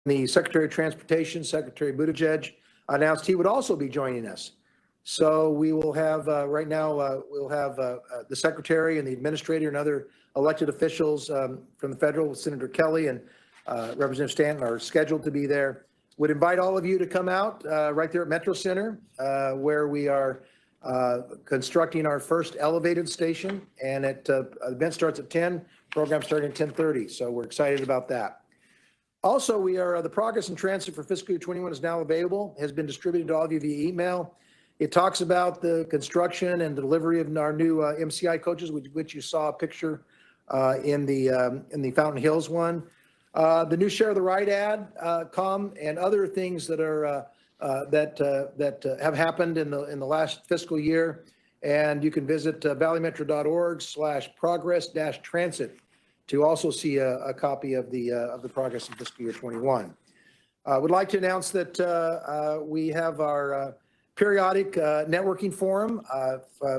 the Secretary of Transportation, Secretary Buttigieg, announced he would also be joining us. So we will have, right now, we'll have the Secretary and the Administrator and other elected officials from the federal, Senator Kelly and Representative Stanton are scheduled to be there. Would invite all of you to come out right there at Metro Center, where we are constructing our first elevated station, and the event starts at 10, program starting at 10:30. So we're excited about that. Also, we are the progress in transit for fiscal year 21 is now available, has been distributed to all of you via email. It talks about the construction and delivery of our new MCI coaches, which you saw a picture in the Fountain Hills one. The new Share the Ride ad, and other things that are that have happened in the last fiscal year. And you can visit valleymetro.org/progress-transit to also see a copy of the progress in fiscal year 21. I would like to announce that we have our periodic networking forum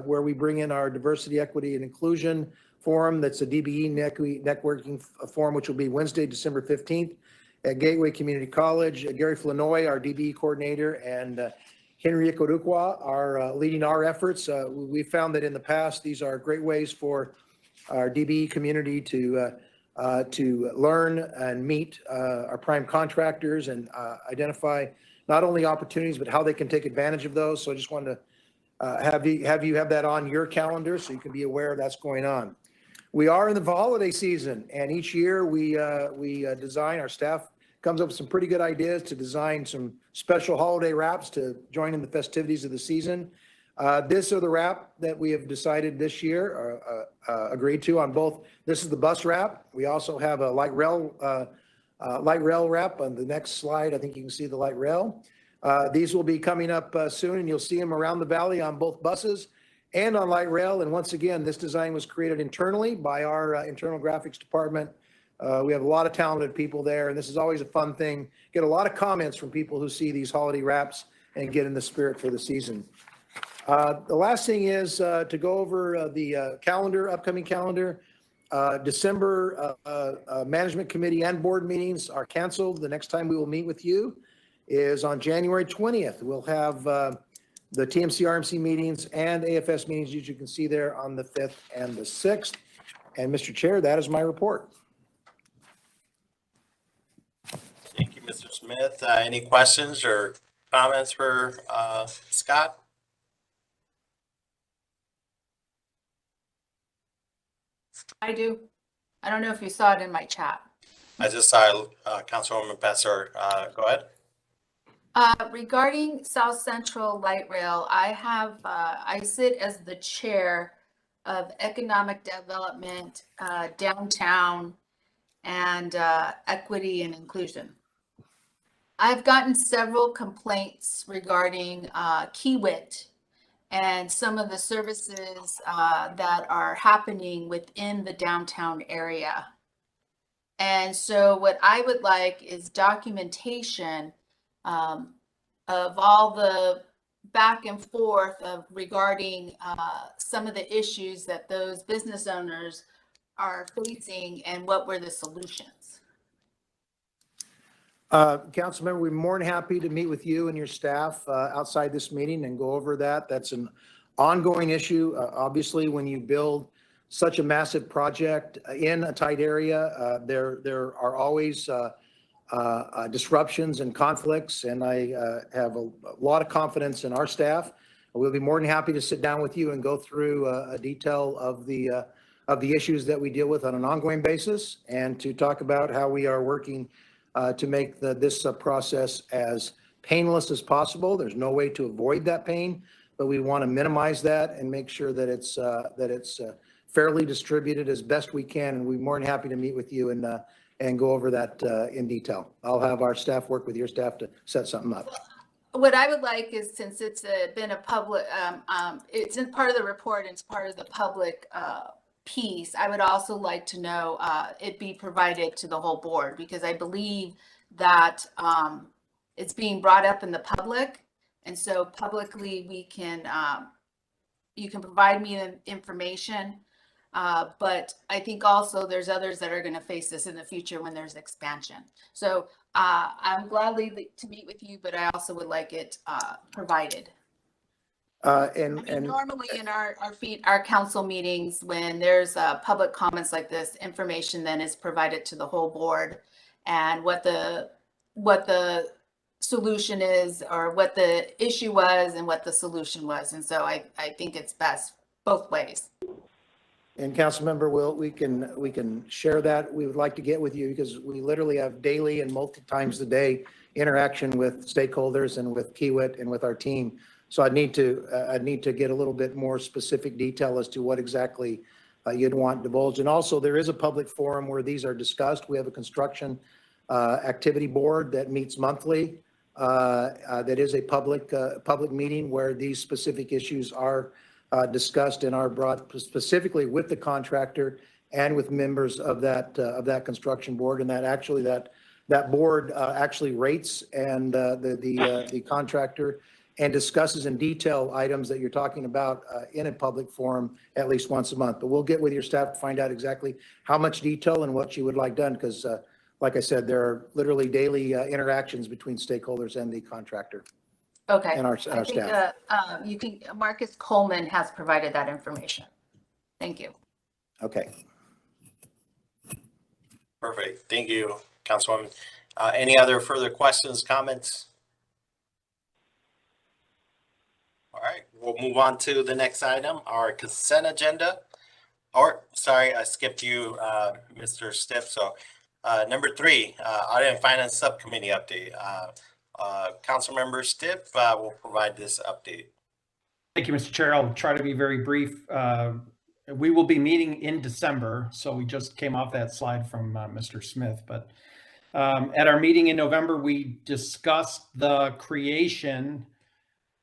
where we bring in our diversity, equity, and inclusion forum. That's a DBE networking forum, which will be Wednesday, December 15th at Gateway Community College. Gary Flanoy, our DBE coordinator, and Henry Ikorukwa are leading our efforts. We found that in the past, these are great ways for our DBE community to learn and meet our prime contractors and identify not only opportunities, but how they can take advantage of those. So I just wanted to have you have that on your calendar so you can be aware that's going on. We are in the holiday season, and each year we design, our staff comes up with some pretty good ideas to design some special holiday wraps to join in the festivities of the season. This are the wrap that we have decided this year, agreed to on both. This is the bus wrap. We also have a light rail wrap on the next slide. I think you can see the light rail. These will be coming up soon, and you'll see them around the valley on both buses and on light rail. And once again, this design was created internally by our internal graphics department. We have a lot of talented people there, and this is always a fun thing. Get a lot of comments from people who see these holiday wraps and get in the spirit for the season. The last thing is to go over the calendar, upcoming calendar. December management committee and board meetings are canceled. The next time we will meet with you is on January 20th. We'll have the TMC RMC meetings and AFS meetings, as you can see there, on the 5th and the 6th. And Mr. Chair, that is my report. Thank you, Mr. Smith. Any questions or comments for Scott? I do. I don't know if you saw it in my chat. I just saw Councilwoman Besser. Go ahead. Regarding South Central Light Rail, I sit as the chair of Economic Development, Downtown, and Equity and Inclusion. I've gotten several complaints regarding Kiewit and some of the services that are happening within the downtown area. And so what I would like is documentation of all the back and forth regarding some of the issues that those business owners are facing and what were the solutions. Councilmember, we're more than happy to meet with you and your staff outside this meeting and go over that. That's an ongoing issue. Obviously, when you build such a massive project in a tight area, there are always disruptions and conflicts, and I have a lot of confidence in our staff. We'll be more than happy to sit down with you and go through a detail of the issues that we deal with on an ongoing basis, and to talk about how we are working to make this process as painless as possible. There's no way to avoid that pain, but we want to minimize that and make sure that it's fairly distributed as best we can. And we're more than happy to meet with you and go over that in detail. I'll have our staff work with your staff to set something up. What I would like is, since it's been a public, it's in part of the report and it's part of the public piece, I would also like to know it be provided to the whole board, because I believe that it's being brought up in the public, and so publicly we can you can provide me the information But I think also there's others that are going to face this in the future when there's expansion. So I'm gladly to meet with you, but I also would like it provided. Normally in our council meetings, when there's public comments like this, information then is provided to the whole board, and what the solution is, or what the issue was and what the solution was. And so I think it's best both ways. And Councilmember, we can share that. We would like to get with you because we literally have daily and multiple times a day interaction with stakeholders and with Kiewit and with our team. So I'd need to get a little bit more specific detail as to what exactly you'd want divulged. And also, there is a public forum where these are discussed. We have a construction activity board that meets monthly. That is a public meeting where these specific issues are discussed and are brought specifically with the contractor and with members of that construction board. And that board actually rates and the contractor and discusses in detail items that you're talking about in a public forum at least once a month. But we'll get with your staff to find out exactly how much detail and what you would like done, because like I said, there are literally daily interactions between stakeholders and the contractor. Okay. And our I think staff. Marcus Coleman has provided that information. Thank you. Okay. Perfect. Thank you, Councilwoman. Any other further questions, comments? All right, we'll move on to the next item, our consent agenda. Or, sorry, I skipped you, Mr. Stiff. So number 3, Audit and Finance Subcommittee update. Councilmember Stiff will provide this update. Thank you, Mr. Chair. I'll try to be very brief. We will be meeting in December, so we just came off that slide from Mr. Smith. But at our meeting in November, we discussed the creation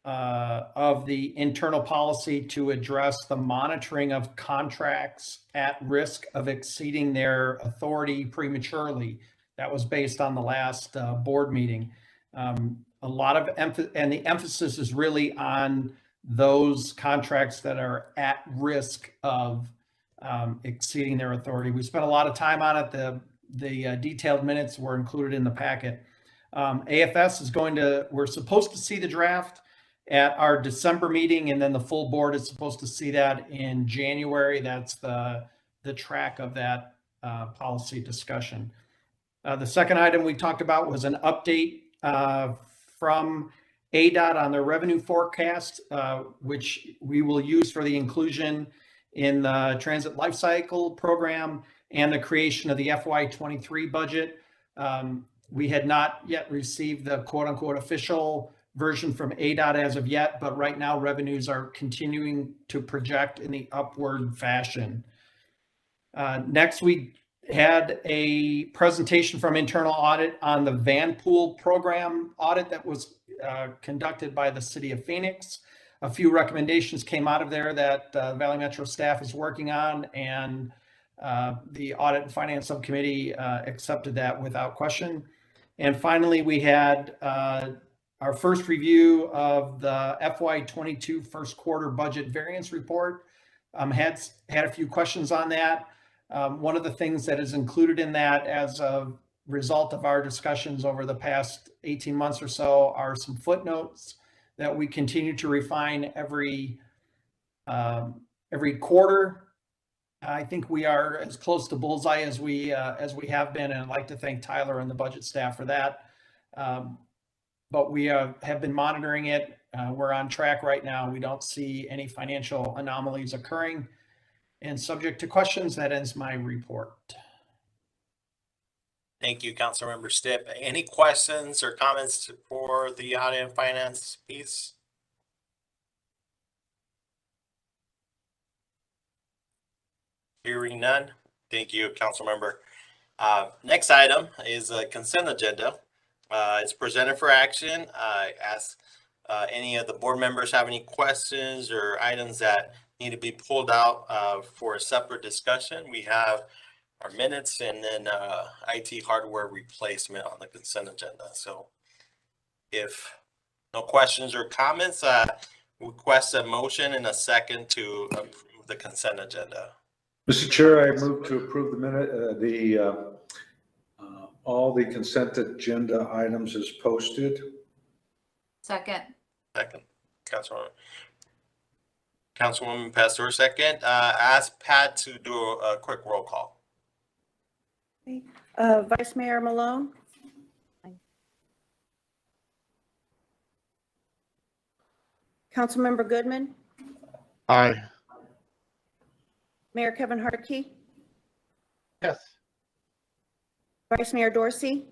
of the internal policy to address the monitoring of contracts at risk of exceeding their authority prematurely. That was based on the last board meeting. A lot of the emphasis is really on those contracts that are at risk of exceeding their authority. We spent a lot of time on it. The detailed minutes were included in the packet. AFS is we're supposed to see the draft at our December meeting, and then the full board is supposed to see that in January. That's the track of that policy discussion. The second item we talked about was an update from ADOT on their revenue forecast, which we will use for the inclusion in the Transit Lifecycle program and the creation of the FY23 budget. We had not yet received the quote unquote official version from ADOT as of yet, but right now revenues are continuing to project in the upward fashion. Next, we had a presentation from internal audit on the Vanpool program audit that was conducted by the City of Phoenix. A few recommendations came out of there that Valley Metro staff is working on, and the Audit and Finance Subcommittee accepted that without question. And finally, we had our first review of the FY22 first quarter budget variance report. Had a few questions on that. One of the things that is included in that as a result of our discussions over the past 18 months or so are some footnotes that we continue to refine every quarter. I think we are as close to bullseye as we have been, and I'd like to thank Tyler and the budget staff for that. But we have been monitoring it. We're on track right now. We don't see any financial anomalies occurring. And subject to questions, that ends my report. Thank you, Councilmember Stipp. Any questions or comments for the Audit and Finance piece? Hearing none. Thank you, Councilmember. Next item is a consent agenda. It's presented for action. I ask any of the board members have any questions or items that need to be pulled out for a separate discussion. We have our minutes and then IT hardware replacement on the consent agenda. So if no questions or comments, request a motion and a second to approve the consent agenda. Mr. Chair, I move to approve the all the consent agenda items as posted. Second. Second, Councilwoman Pastor, second. Ask Pat to do a quick roll call. Vice Mayor Malone. Councilmember Goodman. Aye. Mayor Kevin Harkey. Yes. Vice Mayor Dorsey.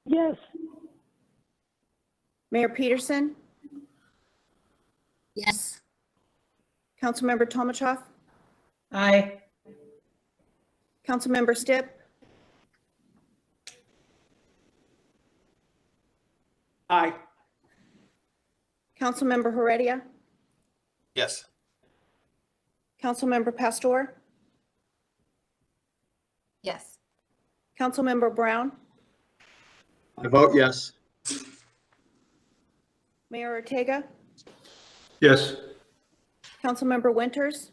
Yes. Mayor Peterson. Yes. Councilmember Tomachoff. Aye. Councilmember Stipp. Aye. Councilmember Heredia. Yes. Councilmember Pastor. Yes. Councilmember Brown. I vote yes. Mayor Ortega. Yes. Councilmember Winters.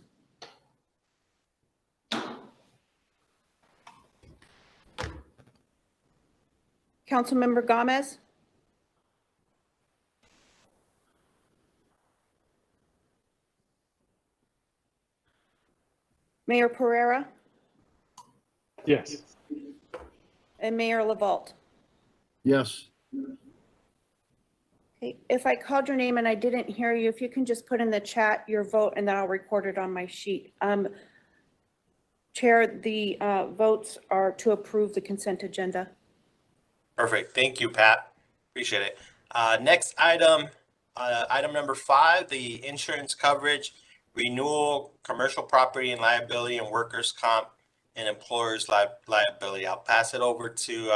Councilmember Gomez. Mayor Pereira Yes. and Mayor LaVault. Yes. Okay, if I called your name and I didn't hear you, if you can just put in the chat your vote and then I'll record it on my sheet. Chair, the votes are to approve the consent agenda. Perfect. Thank you, Pat. Appreciate it. Next item, item number 5, the insurance coverage renewal, commercial property and liability, and workers' comp and employers' liability. I'll pass it over to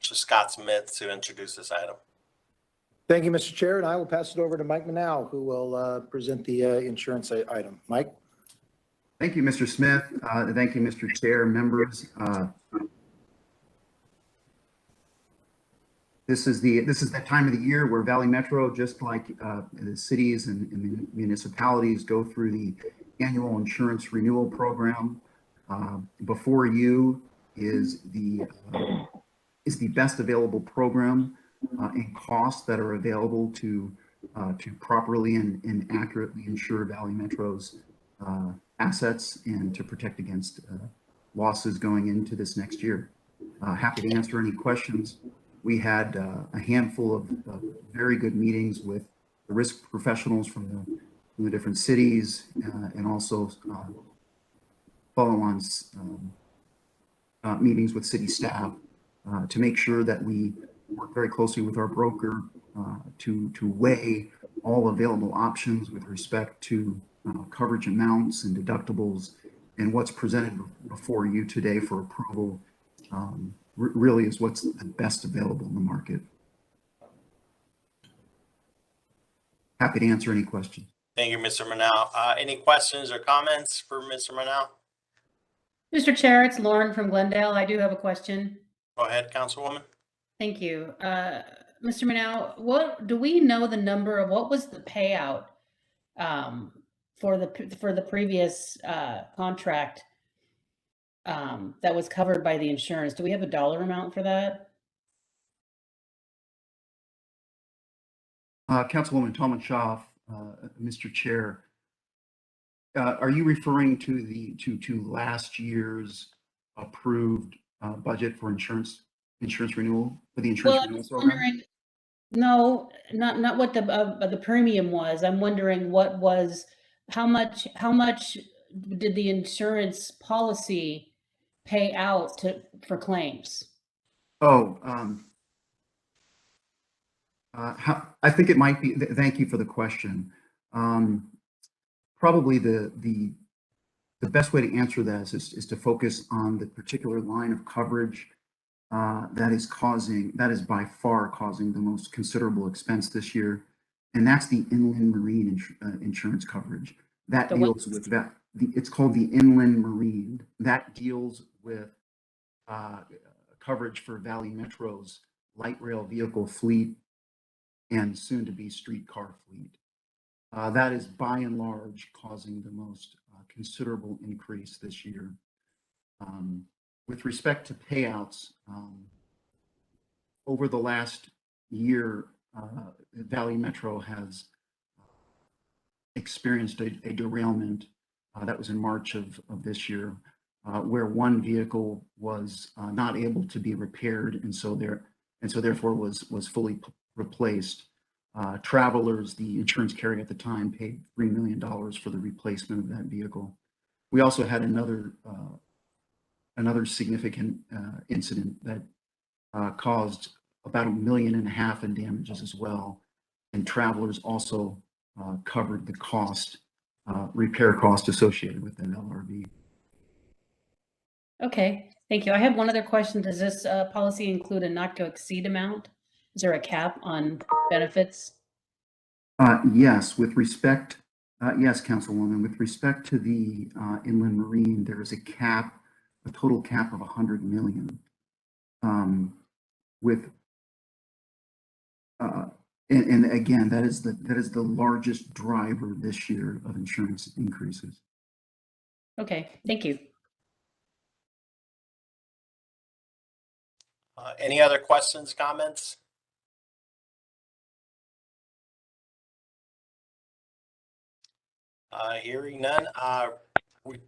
Scott Smith to introduce this item. Thank you, Mr. Chair, and I will pass it over to Mike Manow, who will present the insurance item. Mike? Thank you, Mr. Smith. Thank you, Mr. Chair, members. This is that time of the year where Valley Metro, just like the cities and municipalities, go through the annual insurance renewal program. Before you is the best available program and costs that are available to properly and accurately insure Valley Metro's assets and to protect against losses going into this next year. Happy to answer any questions. We had a handful of very good meetings with the risk professionals from the different cities and also follow-on meetings with city staff to make sure that we work very closely with our broker to weigh all available options with respect to coverage amounts and deductibles, and what's presented before you today for approval really is what's the best available in the market. Happy to answer any questions. Thank you, Mr. Manow. Any questions or comments for Mr. Manow? Mr. Chair, it's Lauren from Glendale. I do have a question. Go ahead, Councilwoman. Thank you. Mr. Manow, what do we know the number of what was the payout for the previous contract that was covered by the insurance? Do we have a dollar amount for that? Councilwoman Tomachoff, Mr. Chair, are you referring to to last year's approved budget for insurance renewal for the insurance Well, renewal I'm program? wondering, no, not what the premium was. I'm wondering how much did the insurance policy pay out for claims? Oh, I think it might be. Thank you for the question. Probably the best way to answer that is to focus on the particular line of coverage that is by far causing the most considerable expense this year, and that's the inland marine insurance coverage. That deals with that. It's called the inland marine. That deals with coverage for Valley Metro's light rail vehicle fleet and soon to be streetcar fleet. That is by and large causing the most considerable increase this year. With respect to payouts, over the last year, Valley Metro has experienced a derailment that was in March of this year, where one vehicle was not able to be repaired, and so therefore was fully replaced. Travelers, the insurance carrier at the time, paid $3 million for the replacement of that vehicle. We also had another significant incident that caused about $1.5 million in damages as well, and Travelers also covered the cost, repair cost associated with that LRV. Okay, thank you. I have one other question. Does this policy include a not to exceed amount? Is there a cap on benefits? Yes, with respect, yes, Councilwoman, with respect to the inland marine, there is a cap, a total cap of 100 million. And again, that is the largest driver this year of insurance increases. Okay, thank you. Any other questions, comments? Hearing none, we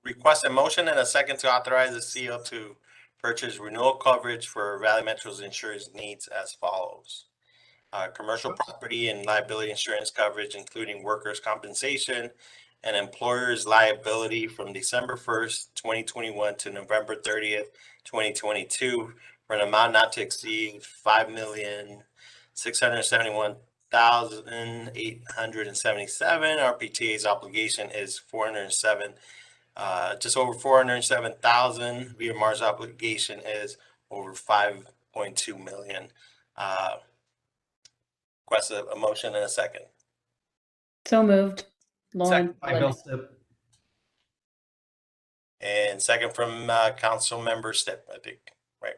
request a motion and a second to authorize the CEO to purchase renewal coverage for Valley Metro's insurance needs as follows. Commercial property and liability insurance coverage, including workers' compensation and employers' liability from December 1st, 2021 to November 30th, 2022 for an amount not to exceed $5,671,877. Rpta's obligation is just over 407,000. VMR's obligation is over 5.2 million. Request a motion and a second. So moved. Lauren. Second by Bill Stipp. And second from Council Member Stipp, I think. Right.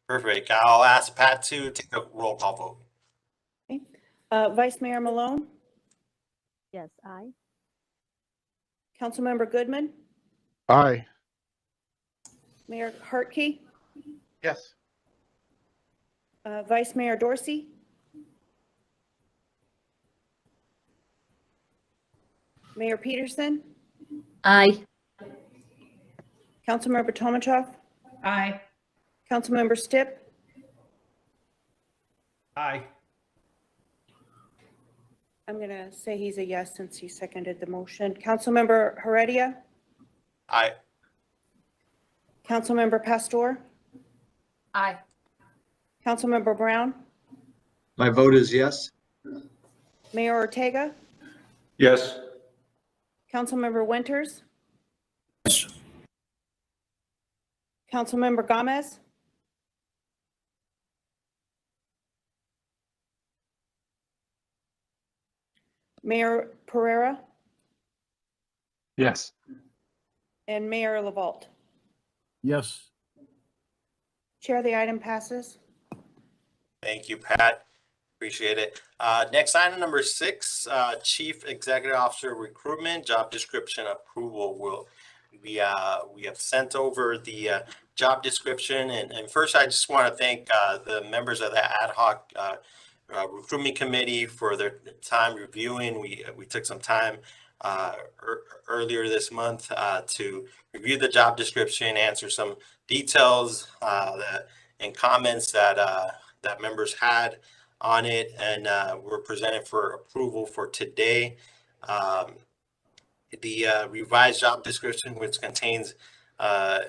Perfect. I'll ask Pat to take a roll call vote. Okay. Vice Mayor Malone, Yes, aye. Councilmember Goodman, Aye. Mayor Hartke, Yes. Vice Mayor Dorsey, Mayor Peterson, Aye. Councilmember Tomachoff, Aye. Councilmember Stipp, Aye. I'm going to say he's a yes since he seconded the motion. Councilmember Heredia, Aye. Councilmember Pastor, Aye. Councilmember Brown, My vote is yes. Mayor Ortega, Yes. Councilmember Winters, Councilmember Gomez, Mayor Pereira, Yes. and Mayor LaVault. Yes. Chair, the item passes. Thank you, Pat. Appreciate it. Next item number 6, Chief Executive Officer Recruitment Job Description Approval. We have sent over the job description, and first I just want to thank the members of the ad hoc recruitment committee for their time reviewing. We took some time earlier this month to review the job description, answer some details and comments that members had on it, and we're presented for approval for today. The revised job description, which contains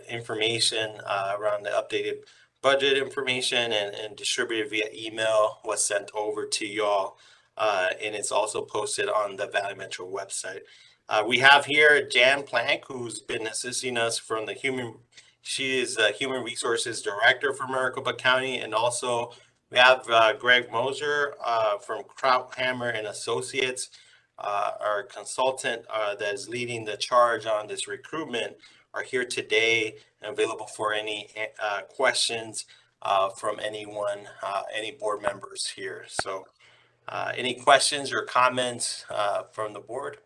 information around the updated budget information and distributed via email, was sent over to y'all, and it's also posted on the Valley Metro website. We have here Jan Plank, who's been assisting us from she is the Human Resources Director for Maricopa County, and also we have Greg Moser from Krauthammer and Associates, our consultant that is leading the charge on this recruitment, are here today and available for any questions from anyone, any board members here. So Any questions or comments from the board?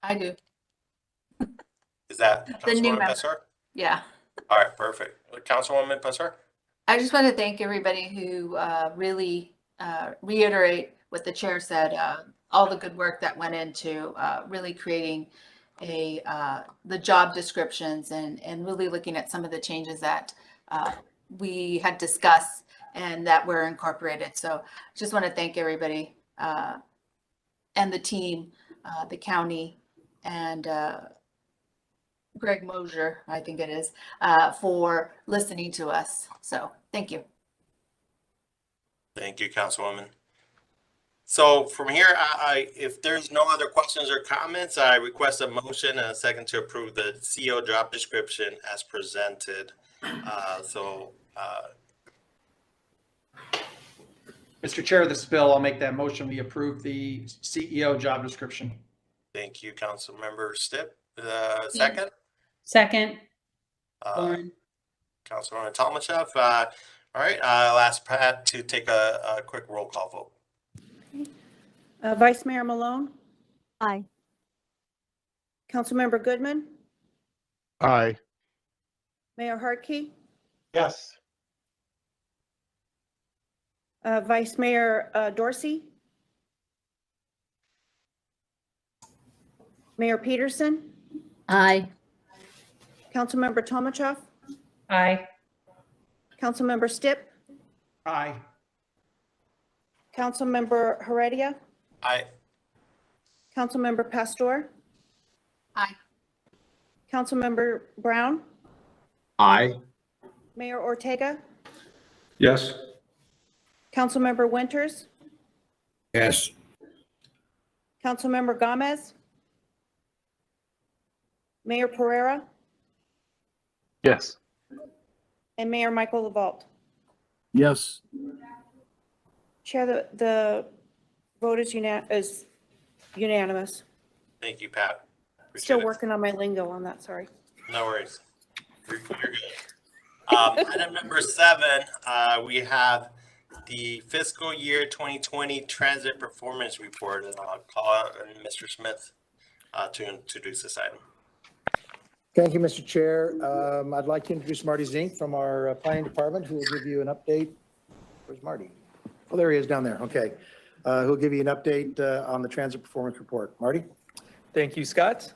I do. Is that The new Councilwoman member. Pessar? Yeah. All right, perfect. Councilwoman Pessar? I just want to thank everybody who really reiterate what the chair said, all the good work that went into really creating the job descriptions and really looking at some of the changes that we had discussed and that were incorporated. So just want to thank everybody and the team, the county, and Greg Mosier, I think it is, for listening to us. So thank you. Thank you, Councilwoman. So from here, if there's no other questions or comments, I request a motion and a second to approve the CEO job description as presented. Mr. Chair, this is Bill. I'll make that motion. We approve the CEO job description. Thank you, Councilmember Stipp. Second? Second. Uh, Councilmember Tolmachev. All right, I'll ask Pat to take a quick roll call vote. Vice Mayor Malone, Aye. Councilmember Goodman, Aye. Mayor Hartke, Yes. Vice Mayor Dorsey, Mayor Peterson, Aye. Councilmember Tomachev, Aye. Councilmember Stipp, Aye. Councilmember Heredia, Aye. Councilmember Pastor, Aye. Councilmember Brown, Aye. Mayor Ortega, Yes. Councilmember Winters, Yes. Councilmember Gomez, Mayor Pereira, Yes. and Mayor Michael LaVault. Yes. Chair, the vote is unanimous. Thank you, Pat. Appreciate Still it. working on my lingo on that, sorry. No worries. You're good. Item number 7, we have the fiscal year 2020 transit performance report, and I'll call on Mr. Smith to introduce this item. Thank you, Mr. Chair. I'd like to introduce Marty Zink from our planning department, who will give you an update. Where's Marty? Oh, there he is down there. Okay. Who'll give you an update on the transit performance report. Marty? Thank you, Scott.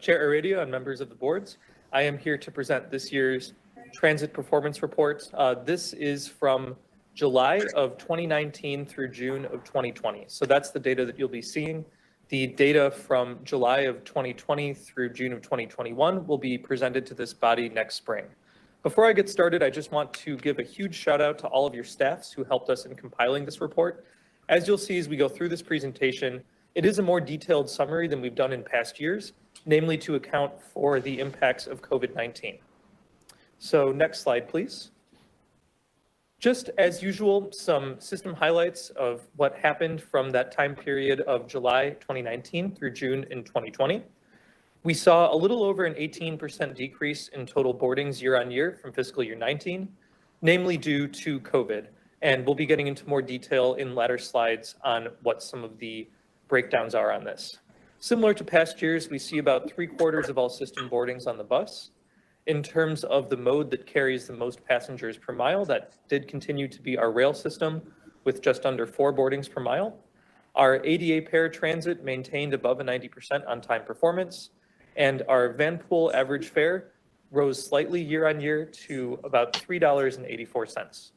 Chair Rpta and members of the boards, I am here to present this year's transit performance report. This is from July of 2019 through June of 2020. So that's the data that you'll be seeing. The data from July of 2020 through June of 2021 will be presented to this body next spring. Before I get started, I just want to give a huge shout out to all of your staffs who helped us in compiling this report. As you'll see as we go through this presentation, it is a more detailed summary than we've done in past years, namely to account for the impacts of COVID-19. So next slide, please. Just as usual, some system highlights of what happened from that time period of July 2019 through June in 2020. We saw a little over an 18% decrease in total boardings year on year from fiscal year 19, namely due to COVID. And we'll be getting into more detail in latter slides on what some of the breakdowns are on this. Similar to past years, we see about 3/4 of all system boardings on the bus. In terms of the mode that carries the most passengers per mile, that did continue to be our rail system with just under 4 boardings per mile. Our ADA Paratransit maintained above a 90% on-time performance, and our Vanpool average fare rose slightly year on year to about $3.84.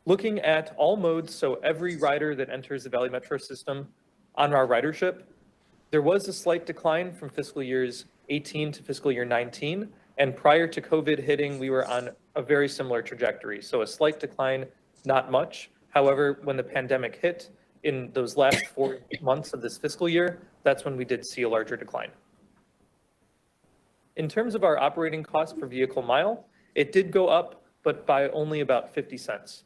Looking at all modes, so every rider that enters the Valley Metro system on our ridership, there was a slight decline from fiscal years 18 to fiscal year 19. And prior to COVID hitting, we were on a very similar trajectory. So a slight decline, not much. However, when the pandemic hit in those last 4 months of this fiscal year, that's when we did see a larger decline. In terms of our operating cost per vehicle mile, it did go up, but by only about 50 cents.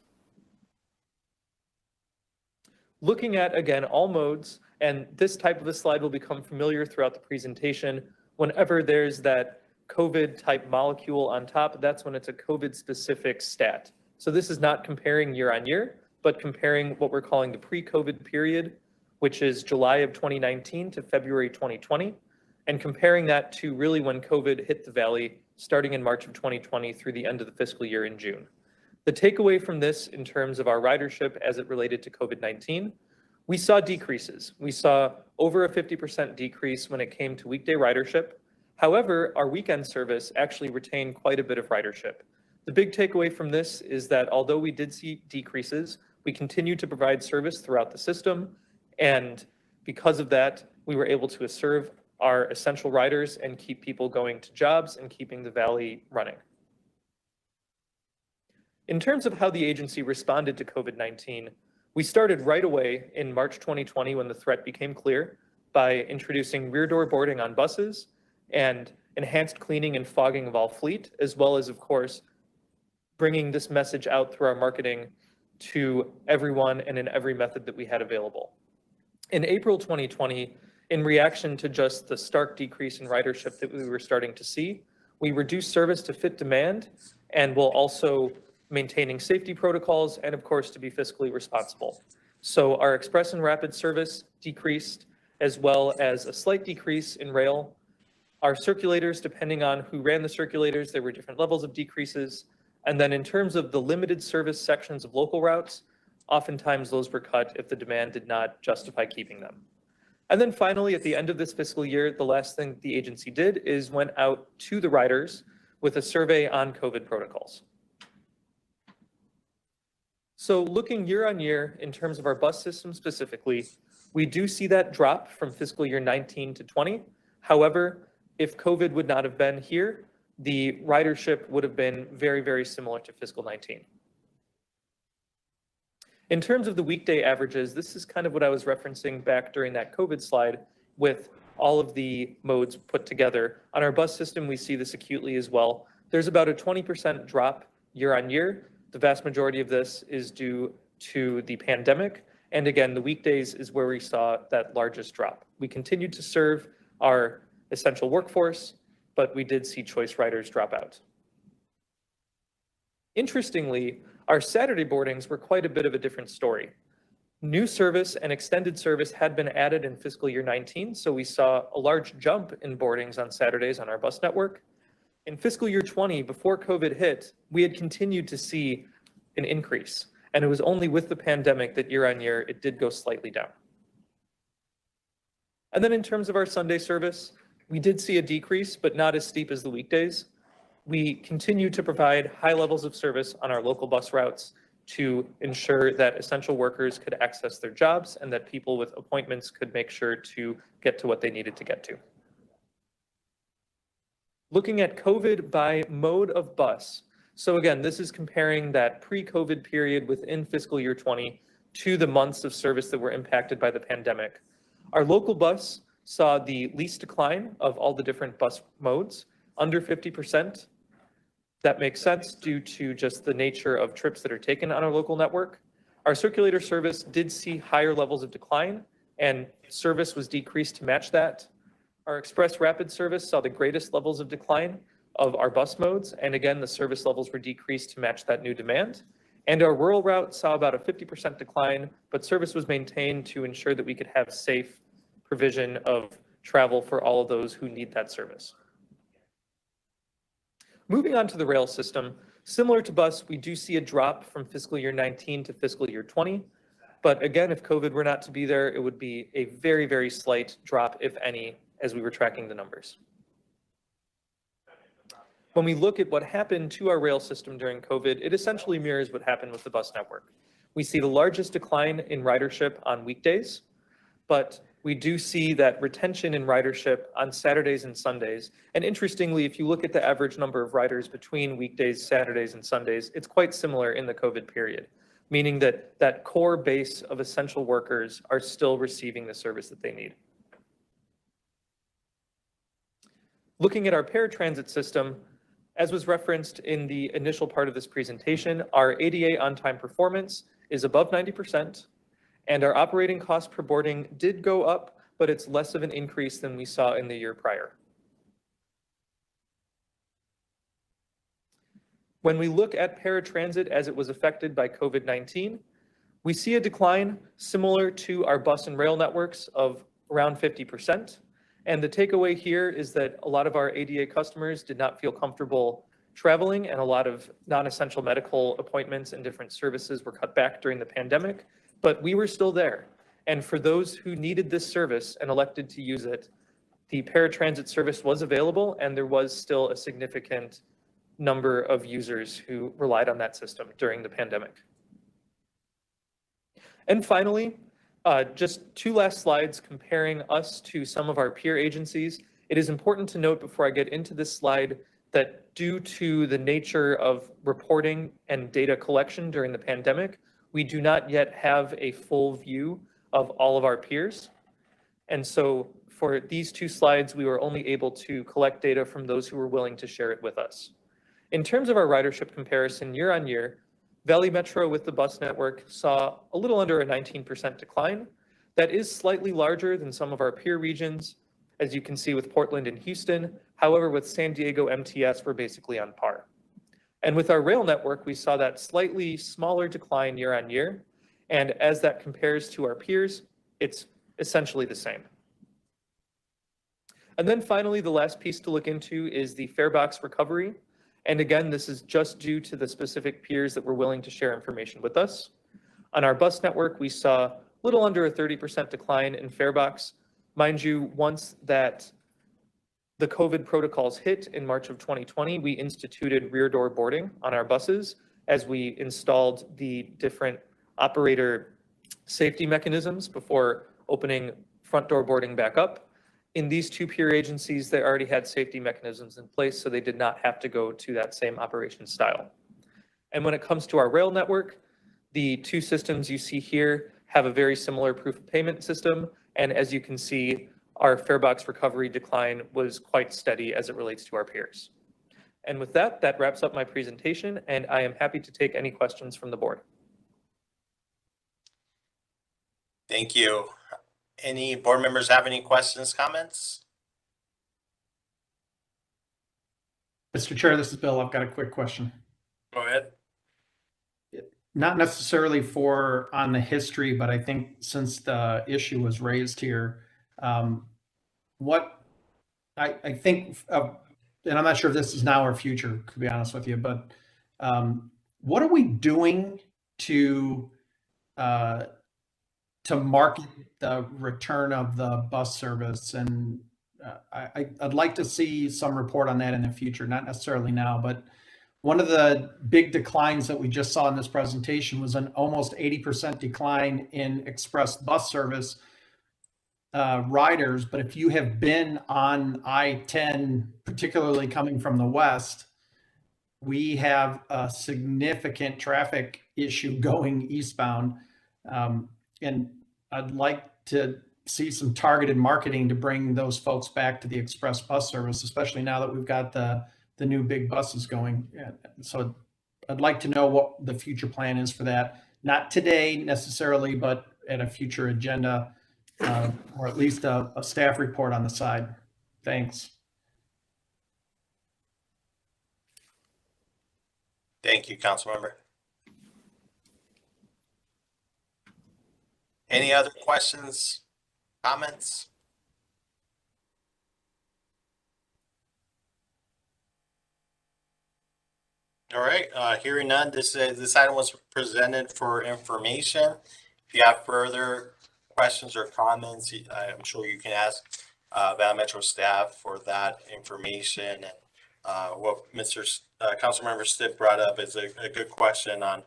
Looking at, again, all modes, and this type of a slide will become familiar throughout the presentation. Whenever there's that COVID type molecule on top, that's when it's a COVID specific stat. So this is not comparing year on year, but comparing what we're calling the pre-COVID period, which is July of 2019 to February 2020, and comparing that to really when COVID hit the valley starting in March of 2020 through the end of the fiscal year in June. The takeaway from this in terms of our ridership as it related to COVID-19, we saw decreases. We saw over a 50% decrease when it came to weekday ridership. However, our weekend service actually retained quite a bit of ridership. The big takeaway from this is that although we did see decreases, we continued to provide service throughout the system. And because of that, we were able to serve our essential riders and keep people going to jobs and keeping the valley running. In terms of how the agency responded to COVID-19, we started right away in March 2020 when the threat became clear by introducing rear door boarding on buses and enhanced cleaning and fogging of all fleet, as well as, of course, bringing this message out through our marketing to everyone and in every method that we had available. In April 2020, in reaction to just the stark decrease in ridership that we were starting to see, we reduced service to fit demand and will also maintaining safety protocols and of course to be fiscally responsible. So our express and rapid service decreased as well as a slight decrease in rail. Our circulators, depending on who ran the circulators, there were different levels of decreases. And then in terms of the limited service sections of local routes, oftentimes those were cut if the demand did not justify keeping them. And then finally, at the end of this fiscal year, the last thing the agency did is went out to the riders with a survey on COVID protocols. So looking year on year in terms of our bus system specifically, we do see that drop from fiscal year 19 to 20. However, if COVID would not have been here, the ridership would have been very, very similar to fiscal 19. In terms of the weekday averages, this is kind of what I was referencing back during that COVID slide with all of the modes put together. On our bus system, we see this acutely as well. There's about a 20% drop year on year. The vast majority of this is due to the pandemic. And again, the weekdays is where we saw that largest drop. We continued to serve our essential workforce, but we did see choice riders drop out. Interestingly, our Saturday boardings were quite a bit of a different story. New service and extended service had been added in fiscal year 19, so we saw a large jump in boardings on Saturdays on our bus network. In fiscal year 20, before COVID hit, we had continued to see an increase, and it was only with the pandemic that year on year it did go slightly down. And then in terms of our Sunday service, we did see a decrease, but not as steep as the weekdays. We continue to provide high levels of service on our local bus routes to ensure that essential workers could access their jobs and that people with appointments could make sure to get to what they needed to get to. Looking at COVID by mode of bus. So again, this is comparing that pre-COVID period within fiscal year 20 to the months of service that were impacted by the pandemic. Our local bus saw the least decline of all the different bus modes, under 50%. That makes sense due to just the nature of trips that are taken on our local network. Our circulator service did see higher levels of decline and service was decreased to match that. Our express rapid service saw the greatest levels of decline of our bus modes. And again, the service levels were decreased to match that new demand. And our rural route saw about a 50% decline, but service was maintained to ensure that we could have safe provision of travel for all of those who need that service. Moving on to the rail system, similar to bus, we do see a drop from fiscal year 19 to fiscal year 20. But again, if COVID were not to be there, it would be a very, very slight drop, if any, as we were tracking the numbers. When we look at what happened to our rail system during COVID, it essentially mirrors what happened with the bus network. We see the largest decline in ridership on weekdays, but we do see that retention in ridership on Saturdays and Sundays. And interestingly, if you look at the average number of riders between weekdays, Saturdays, and Sundays, it's quite similar in the COVID period, meaning that that core base of essential workers are still receiving the service that they need. Looking at our paratransit system, as was referenced in the initial part of this presentation, our ADA on-time performance is above 90%. And our operating cost per boarding did go up, but it's less of an increase than we saw in the year prior. When we look at paratransit as it was affected by COVID-19, we see a decline similar to our bus and rail networks of around 50%. And the takeaway here is that a lot of our ADA customers did not feel comfortable traveling, and a lot of non-essential medical appointments and different services were cut back during the pandemic, but we were still there. And for those who needed this service and elected to use it, the paratransit service was available, and there was still a significant number of users who relied on that system during the pandemic. And finally, just two last slides comparing us to some of our peer agencies. It is important to note before I get into this slide that due to the nature of reporting and data collection during the pandemic, we do not yet have a full view of all of our peers. And so for these two slides, we were only able to collect data from those who were willing to share it with us. In terms of our ridership comparison year on year, Valley Metro with the bus network saw a little under a 19% decline. That is slightly larger than some of our peer regions, as you can see with Portland and Houston. However, with San Diego MTS, we're basically on par. And with our rail network, we saw that slightly smaller decline year on year. And as that compares to our peers, it's essentially the same. And then finally, the last piece to look into is the fare box recovery. And again, this is just due to the specific peers that were willing to share information with us. On our bus network, we saw a little under a 30% decline in fare box. Mind you, once that the COVID protocols hit in March of 2020, we instituted rear door boarding on our buses as we installed the different operator safety mechanisms before opening front door boarding back up. In these two peer agencies, they already had safety mechanisms in place, so they did not have to go to that same operation style. And when it comes to our rail network, the two systems you see here have a very similar proof of payment system. And as you can see, our fare box recovery decline was quite steady as it relates to our peers. And with that, that wraps up my presentation, and I am happy to take any questions from the board. Thank you. Any board members have any questions, comments? Mr. Chair, this is Bill. I've got a quick question. Go ahead. Not necessarily on the history, but I think since the issue was raised here, what I think, and I'm not sure if this is now or future, to be honest with you, but what are we doing to market the return of the bus service? And I'd like to see some report on that in the future, not necessarily now, but one of the big declines that we just saw in this presentation was an almost 80% decline in express bus service riders. But if you have been on I-10, particularly coming from the west, we have a significant traffic issue going eastbound. And I'd like to see some targeted marketing to bring those folks back to the express bus service, especially now that we've got the new big buses going. So I'd like to know what the future plan is for that. Not today necessarily, but at a future agenda, or at least a staff report on the side. Thanks. Thank you, Councilmember. Any other questions, comments? All right, hearing none, this item was presented for information. If you have further questions or comments, I'm sure you can ask Valley Metro staff for that information. And what Councilmember Stitt brought up is a good question on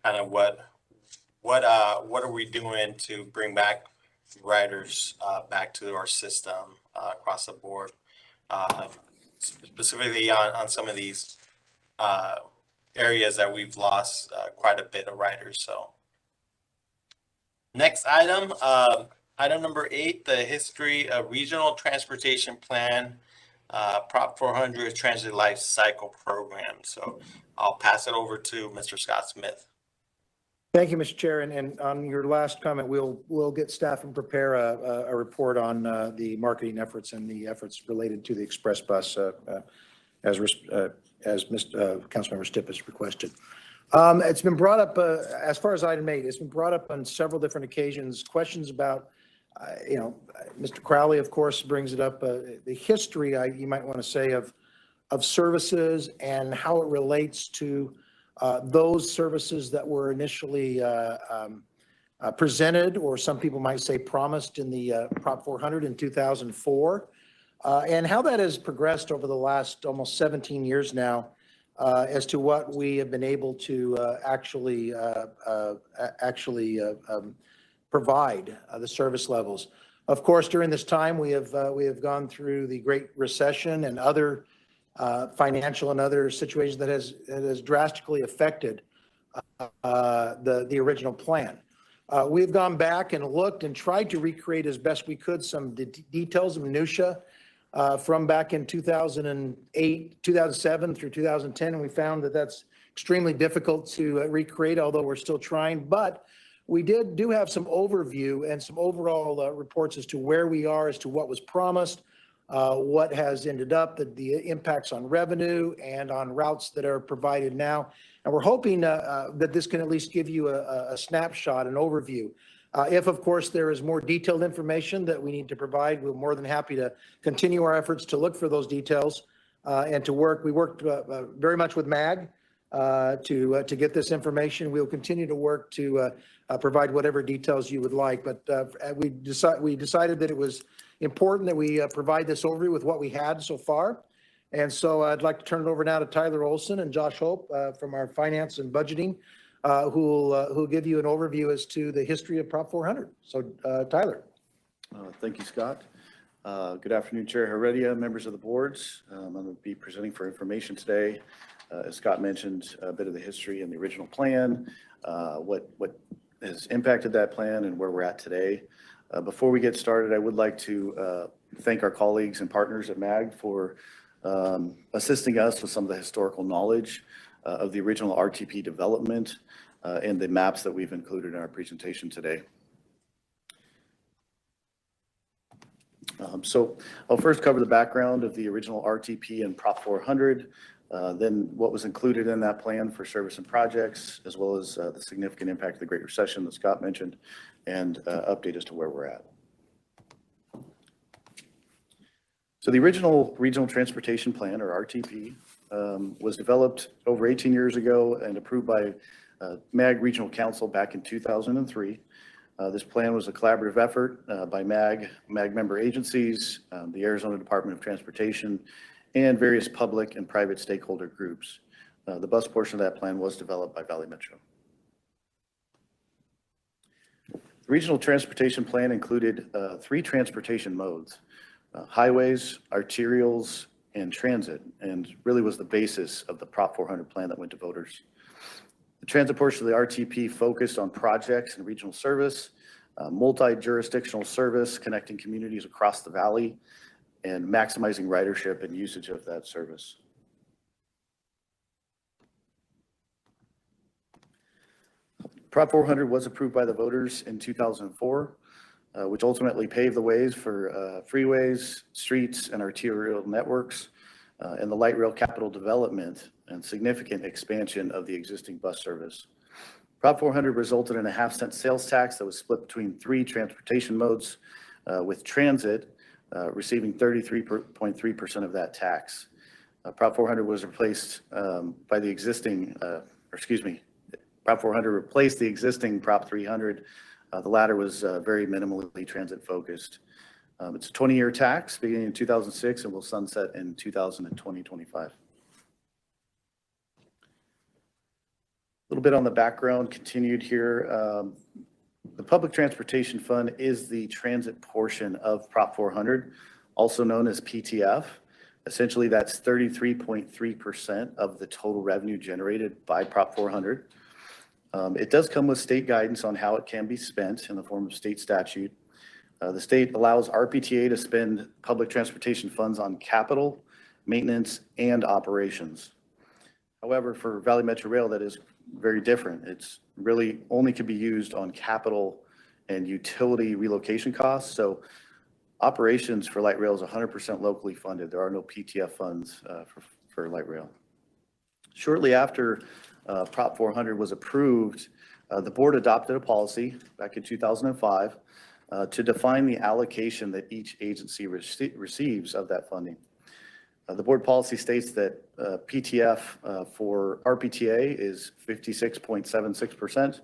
kind of what are we doing to bring back riders back to our system across the board, specifically on some of these areas that we've lost quite a bit of riders. So next item, item number 8, the history of regional transportation plan, Prop 400 Transit Lifecycle Program. So I'll pass it over to Mr. Scott Smith. Thank you, Mr. Chair. And on your last comment, we'll get staff and prepare a report on the marketing efforts and the efforts related to the express bus. as Councilmember Stipp has requested. It's been brought up, as far as item 8, it's been brought up on several different occasions, questions about, Mr. Crowley, of course, brings it up, the history, you might want to say, of services and how it relates to those services that were initially presented, or some people might say promised, in the Prop 400 in 2004, and how that has progressed over the last almost 17 years now, as to what we have been able to actually provide the service levels. Of course, during this time, we have gone through the Great Recession and other financial and other situations that has drastically affected the original plan. We've gone back and looked and tried to recreate as best we could some details of minutia from back in 2008, 2007 through 2010, and we found that that's extremely difficult to recreate, although we're still trying. But we do have some overview and some overall reports as to where we are, as to what was promised, what has ended up, the impacts on revenue and on routes that are provided now. And we're hoping that this can at least give you a snapshot, an overview. If, of course, there is more detailed information that we need to provide, we're more than happy to continue our efforts to look for those details and to work. We worked very much with MAG to get this information. We'll continue to work to provide whatever details you would like. But we decided that it was important that we provide this overview with what we had so far. And so I'd like to turn it over now to Tyler Olson and Josh Hope from our finance and budgeting, who'll give you an overview as to the history of Prop 400. So Tyler. Thank you, Scott. Good afternoon, Chair Heredia, members of the boards. I'm going to be presenting for information today. As Scott mentioned, a bit of the history and the original plan, what has impacted that plan and where we're at today. Before we get started, I would like to thank our colleagues and partners at MAG for assisting us with some of the historical knowledge of the original RTP development and the maps that we've included in our presentation today. So I'll first cover the background of the original RTP and Prop 400, then what was included in that plan for service and projects, as well as the significant impact of the Great Recession that Scott mentioned, and update as to where we're at. So the original Regional Transportation Plan, or RTP, was developed over 18 years ago and approved by MAG Regional Council back in 2003. This plan was a collaborative effort by MAG member agencies, the Arizona Department of Transportation, and various public and private stakeholder groups. The bus portion of that plan was developed by Valley Metro. The Regional Transportation Plan included 3 transportation modes: highways, arterials, and transit, and really was the basis of the Prop 400 plan that went to voters. The transit portion of the RTP focused on projects and regional service, multi-jurisdictional service connecting communities across the valley, and maximizing ridership and usage of that service. Prop 400 was approved by the voters in 2004, which ultimately paved the ways for freeways, streets, and arterial networks, and the light rail capital development and significant expansion of the existing bus service. Prop 400 resulted in a half-cent sales tax that was split between 3 transportation modes, with transit receiving 33.3% of that tax. Prop 400 was replaced by the existing, Prop 400 replaced the existing Prop 300. The latter was very minimally transit focused. It's a 20-year tax beginning in 2006 and will sunset in 2025. A little bit on the background continued here. The Public Transportation Fund is the transit portion of Prop 400, also known as PTF. Essentially, that's 33.3% of the total revenue generated by Prop 400. It does come with state guidance on how it can be spent in the form of state statute. The state allows Rpta to spend public transportation funds on capital, maintenance, and operations. However, for Valley Metro Rail, that is very different. It's really only can be used on capital and utility relocation costs. So operations for light rail is 100% locally funded. There are no PTF funds for light rail. Shortly after Prop 400 was approved, the board adopted a policy back in 2005 to define the allocation that each agency receives of that funding. The board policy states that PTF for Rpta is 56.76%,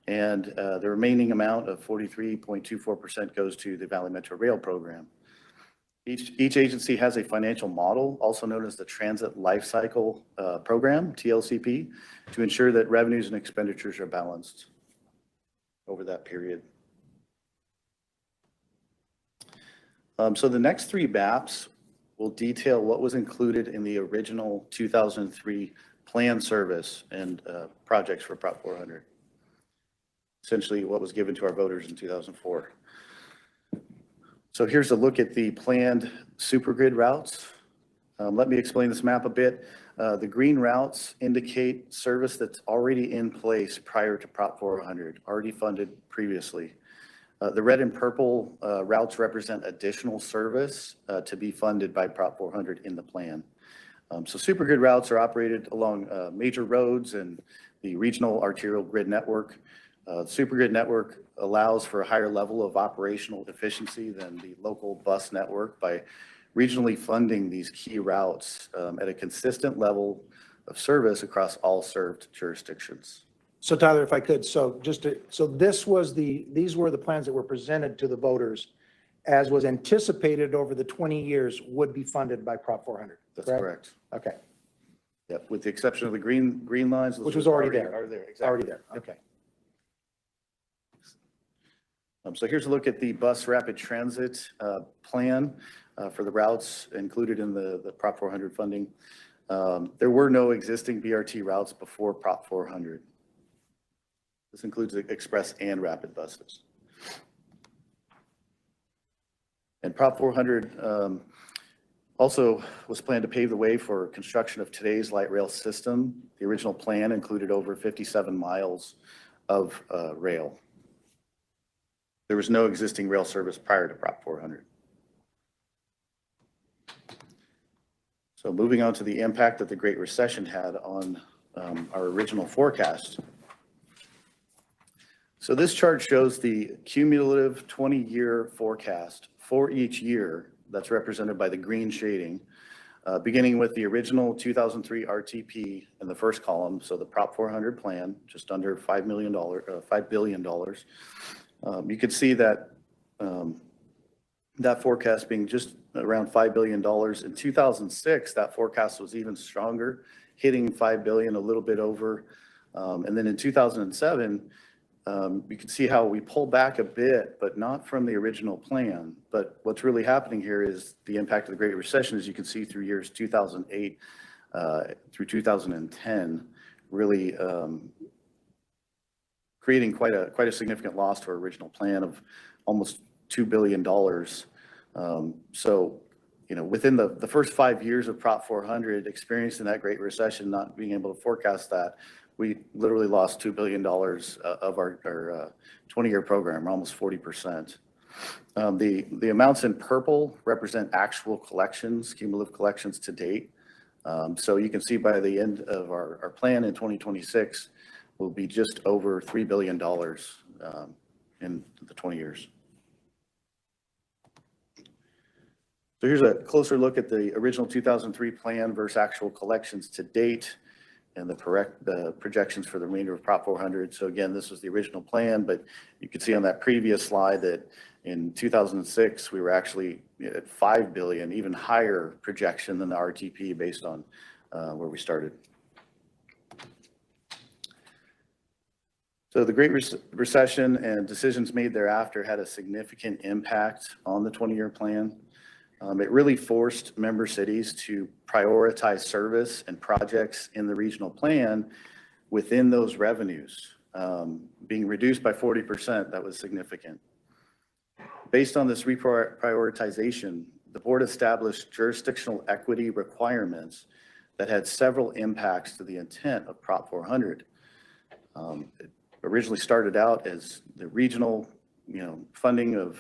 and the remaining amount of 43.24% goes to the Valley Metro Rail program. Each agency has a financial model, also known as the Transit Lifecycle Program, TLCP, to ensure that revenues and expenditures are balanced over that period. So the next three maps will detail what was included in the original 2003 plan service and projects for Prop 400. Essentially what was given to our voters in 2004. So here's a look at the planned supergrid routes. Let me explain this map a bit. The green routes indicate service that's already in place prior to Prop 400, already funded previously. The red and purple routes represent additional service to be funded by Prop 400 in the plan. So supergrid routes are operated along major roads and the regional arterial grid network. The supergrid network allows for a higher level of operational efficiency than the local bus network by regionally funding these key routes at a consistent level of service across all served jurisdictions. So Tyler, if I could, so these were the plans that were presented to the voters as was anticipated over the 20 years would be funded by Prop 400. That's correct. Okay. Yep, with the exception of the green lines. Which was already there. Exactly. Already there, okay. So here's a look at the bus rapid transit plan for the routes included in the Prop 400 funding. There were no existing BRT routes before Prop 400. This includes express and rapid buses. And Prop 400 also was planned to pave the way for construction of today's light rail system. The original plan included over 57 miles of rail. There was no existing rail service prior to Prop 400. So moving on to the impact that the Great Recession had on our original forecast. So this chart shows the cumulative 20-year forecast for each year that's represented by the green shading, beginning with the original 2003 RTP in the first column. So the Prop 400 plan, just under $5 billion. You could see that that forecast being just around $5 billion. In 2006, that forecast was even stronger, hitting $5 billion, a little bit over. And then in 2007, you can see how we pulled back a bit, but not from the original plan. But what's really happening here is the impact of the Great Recession, as you can see through years 2008 through 2010, really creating quite a significant loss to our original plan of almost $2 billion. So, you know, within the first 5 years of Prop 400, experiencing that Great Recession, not being able to forecast that, we literally lost $2 billion of our 20-year program, almost 40%. The amounts in purple represent actual collections, cumulative collections to date. So you can see by the end of our plan in 2026, will be just over $3 billion in the 20 years. So here's a closer look at the original 2003 plan versus actual collections to date and the projections for the remainder of Prop 400. So again, this was the original plan, but you can see on that previous slide that in 2006, we were actually at $5 billion, even higher projection than the RTP based on where we started. So the Great Recession and decisions made thereafter had a significant impact on the 20-year plan. It really forced member cities to prioritize service and projects in the regional plan within those revenues. Being reduced by 40%, that was significant. Based on this reprioritization, the board established jurisdictional equity requirements that had several impacts to the intent of Prop 400. It originally started out as the regional, funding of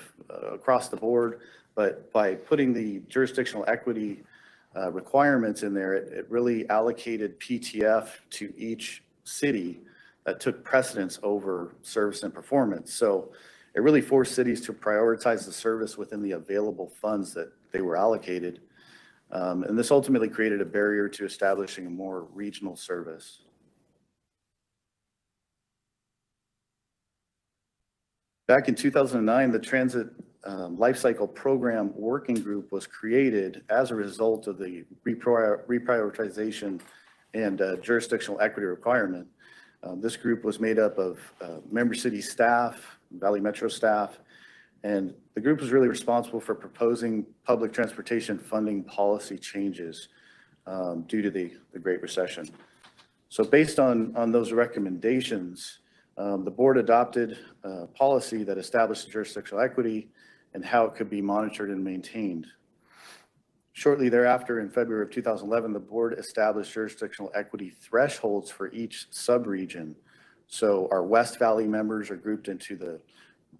across the board, but by putting the jurisdictional equity requirements in there, it really allocated PTF to each city that took precedence over service and performance. So it really forced cities to prioritize the service within the available funds that they were allocated. And this ultimately created a barrier to establishing a more regional service. Back in 2009, the Transit Lifecycle Program Working Group was created as a result of the reprioritization and jurisdictional equity requirement. This group was made up of member city staff, Valley Metro staff, and the group was really responsible for proposing public transportation funding policy changes due to the Great Recession. So based on those recommendations, the board adopted a policy that established jurisdictional equity and how it could be monitored and maintained. Shortly thereafter, in February of 2011, the board established jurisdictional equity thresholds for each subregion. So our West Valley members are grouped into the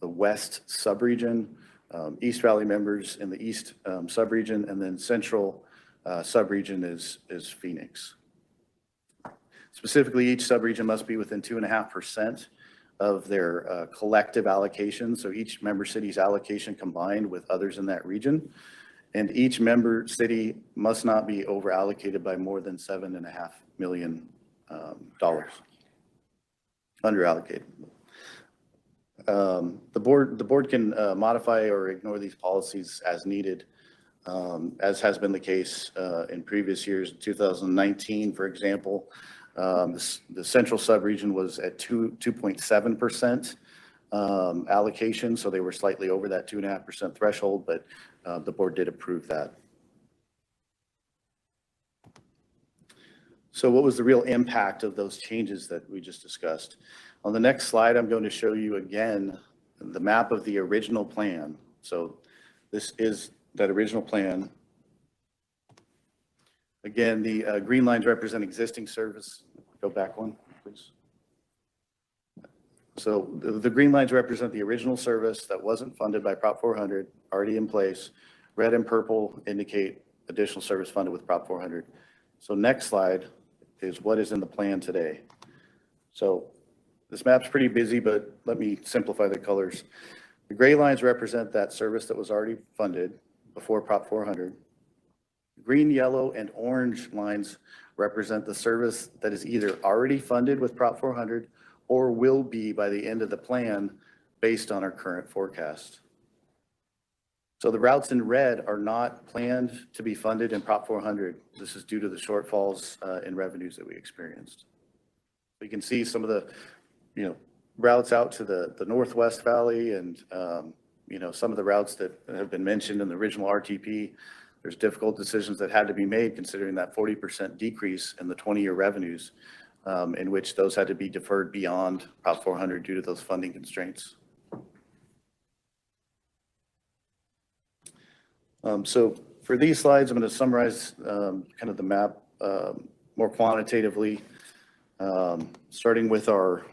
West subregion, East Valley members in the East subregion, and then Central subregion is Phoenix. Specifically, each subregion must be within 2.5% of their collective allocation. So each member city's allocation combined with others in that region. And each member city must not be over allocated by more than $7.5 million, under allocated. The board can modify or ignore these policies as needed, as has been the case in previous years. In 2019, for example, the central subregion was at 2.7% allocation, so they were slightly over that 2.5% threshold, but the board did approve that. So what was the real impact of those changes that we just discussed? On the next slide, I'm going to show you again the map of the original plan. So this is that original plan. Again, the green lines represent existing service. Go back one, please. So the green lines represent the original service that wasn't funded by Prop 400, already in place. Red and purple indicate additional service funded with Prop 400. So next slide is what is in the plan today. So this map's pretty busy, but let me simplify the colors. The gray lines represent that service that was already funded before Prop 400. Green, yellow, and orange lines represent the service that is either already funded with Prop 400 or will be by the end of the plan based on our current forecast. So the routes in red are not planned to be funded in Prop 400. This is due to the shortfalls in revenues that we experienced. You can see some of the, routes out to the Northwest Valley and, some of the routes that have been mentioned in the original RTP. There's difficult decisions that had to be made considering that 40% decrease in the 20-year revenues, in which those had to be deferred beyond Prop 400 due to those funding constraints. So for these slides, I'm going to summarize kind of the map more quantitatively, starting with our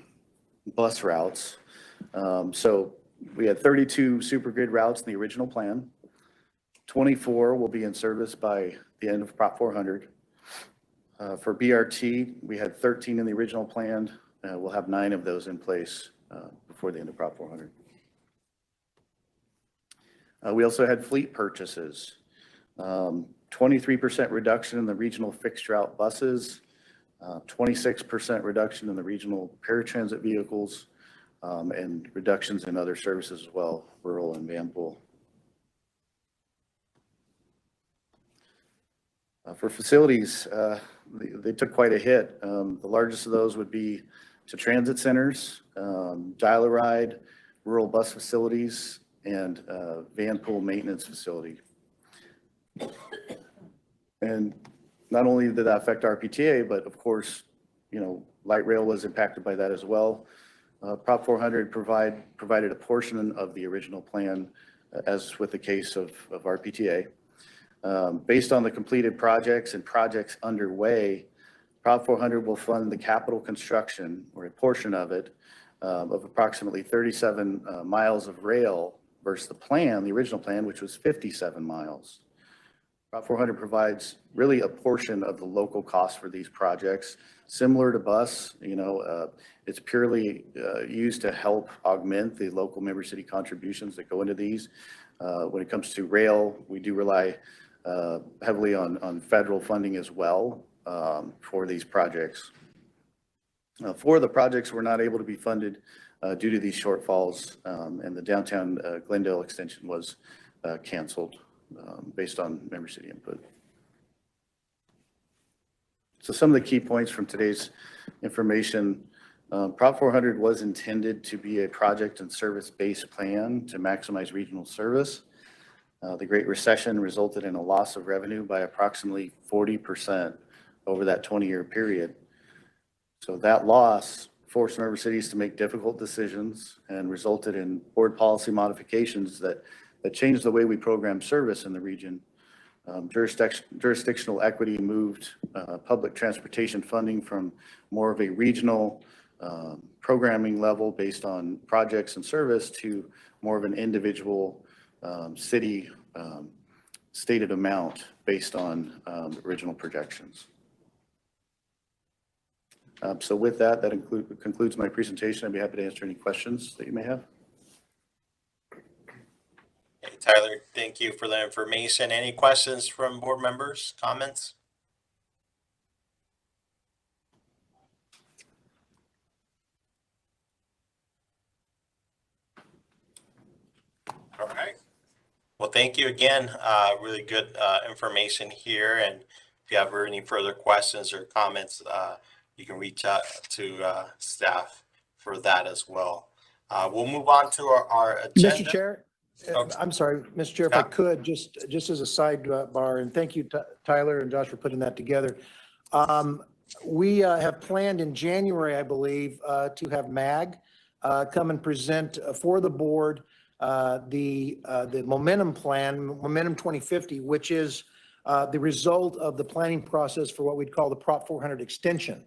bus routes. So we had 32 supergrid routes in the original plan. 24 will be in service by the end of Prop 400. For BRT, we had 13 in the original plan. We'll have 9 of those in place before the end of Prop 400. We also had fleet purchases, 23% reduction in the regional fixed route buses, 26% reduction in the regional paratransit vehicles, and reductions in other services as well, rural and Vanpool. For facilities, they took quite a hit. The largest of those would be to transit centers, dial-a-ride, rural bus facilities, and Vanpool maintenance facility. And not only did that affect RPTA, but of course, light rail was impacted by that as well. Prop 400 provided a portion of the original plan, as with the case of RPTA. Based on the completed projects and projects underway, Prop 400 will fund the capital construction, or a portion of it, of approximately 37 miles of rail versus the plan, the original plan, which was 57 miles. Prop 400 provides really a portion of the local cost for these projects, similar to bus. It's purely used to help augment the local member city contributions that go into these. When it comes to rail, we do rely heavily on federal funding as well for these projects. For the projects were not able to be funded due to these shortfalls, and the downtown Glendale extension was canceled based on member city input. So some of the key points from today's information, Prop 400 was intended to be a project and service-based plan to maximize regional service. The Great Recession resulted in a loss of revenue by approximately 40% over that 20-year period. So that loss forced member cities to make difficult decisions and resulted in board policy modifications that changed the way we program service in the region. Jurisdictional equity moved public transportation funding from more of a regional programming level based on projects and service to more of an individual city stated amount based on original projections. So with that concludes my presentation. I'd be happy to answer any questions that you may have. Hey, Tyler, thank you for the information. Any questions from board members, comments? All right. Well, thank you again. Really good information here. And if you have any further questions or comments, you can reach out to staff for that as well. We'll move on to our agenda. Mr. Chair, I'm sorry, Mr. Chair, if I could, just as a sidebar, and thank you, Tyler and Josh, for putting that together. We have planned in January, I believe, to have MAG come and present for the board the Momentum Plan, Momentum 2050, which is the result of the planning process for what we'd call the Prop 400 extension.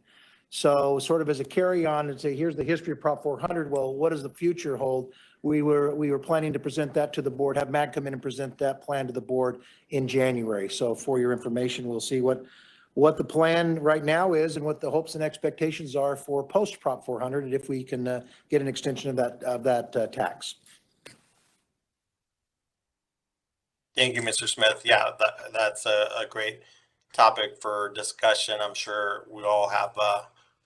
So sort of as a carry-on and say, here's the history of Prop 400. Well, what does the future hold? We were planning to present that to the board, have MAG come in and present that plan to the board in January. So for your information, we'll see what the plan right now is and what the hopes and expectations are for post Prop 400, and if we can get an extension of that tax. Thank you, Mr. Smith. Yeah, that's a great topic for discussion. I'm sure we all have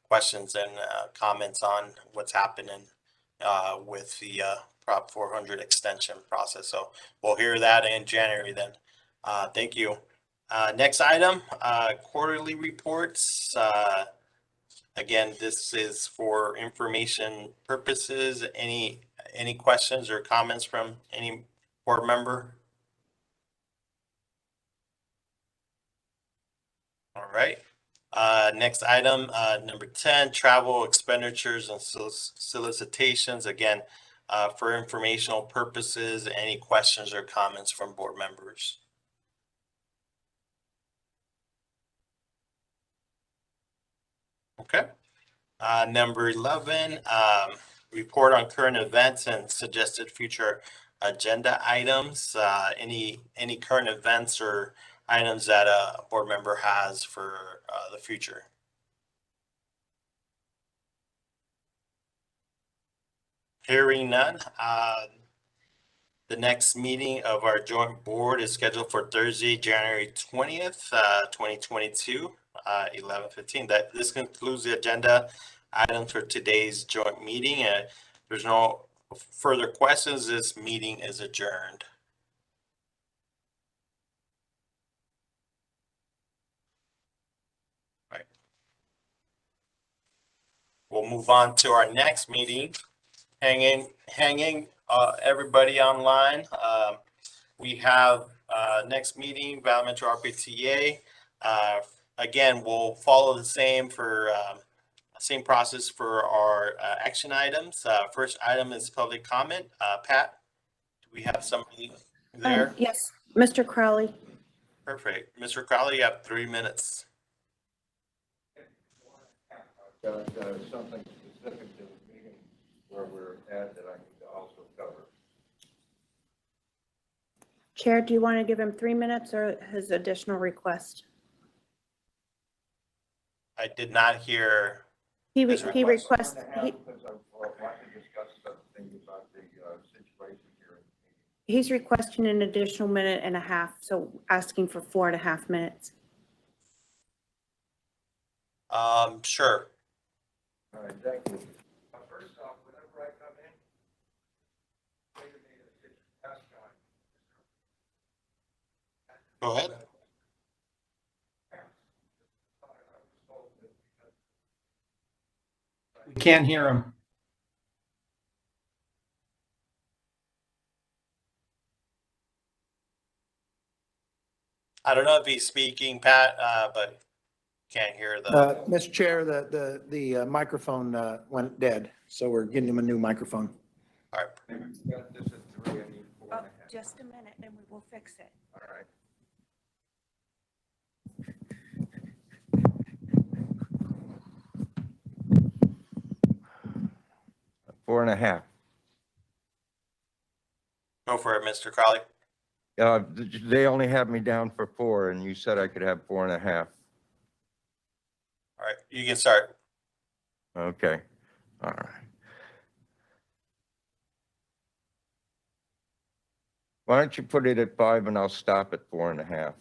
questions and comments on what's happening with the Prop 400 extension process. So we'll hear that in January then. Thank you. Next item, quarterly reports. Again, this is for information purposes. Any questions or comments from any board member? All right. Next item, number 10, travel expenditures and solicitations. Again, for informational purposes, any questions or comments from board members? Okay. Number 11, report on current events and suggested future agenda items. Any current events or items that a board member has for the future? Hearing none. The next meeting of our joint board is scheduled for Thursday, January 20th, 2022, 11:15. This concludes the agenda items for today's joint meeting. There's no further questions. This meeting is adjourned. Right. We'll move on to our next meeting. Hanging everybody online. We have next meeting, Valley Metro Rpta. Again, we'll follow the same process for our action items. First item is public comment. Pat, do we have somebody there? Yes, Mr. Crowley. Perfect. Mr. Crowley, you have 3 minutes. I've got something specific to the meeting where we're at that I need to also cover. Chair, do you want to give him 3 minutes or his additional request? I did not hear. He His requests, he's requesting an additional 1.5 minutes, so asking for 4.5 minutes. Sure. All right, thank you. First off, whenever I come in, wait a minute, it's past time. Go ahead. We can't hear him. I don't know if he's speaking, Pat, but can't hear the. Mr. Chair, the microphone went dead, so we're getting him a new microphone. All right. Got this at 3, I need 4.5. Just a minute and we will fix it. All right. Four and a half. Go for it, Mr. Crowley. They only have me down for 4, and you said I could have 4.5. All right, you can start. Okay, all right. Why don't you put it at 5 and I'll stop at 4.5.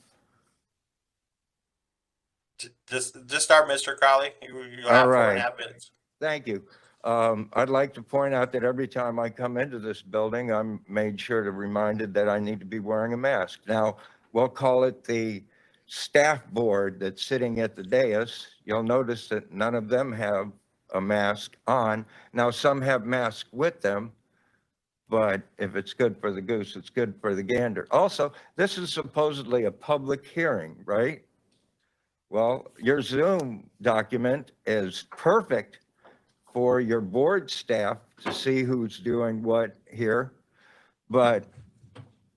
Just start, Mr. Crowley. You'll have All right. 4.5 minutes. Thank you. I'd like to point out that every time I come into this building, I'm made sure to reminded that I need to be wearing a mask. Now, we'll call it the staff board that's sitting at the dais. You'll notice that none of them have a mask on. Now, some have masks with them, but if it's good for the goose, it's good for the gander. Also, this is supposedly a public hearing, right? Well, your Zoom document is perfect for your board staff to see who's doing what here, but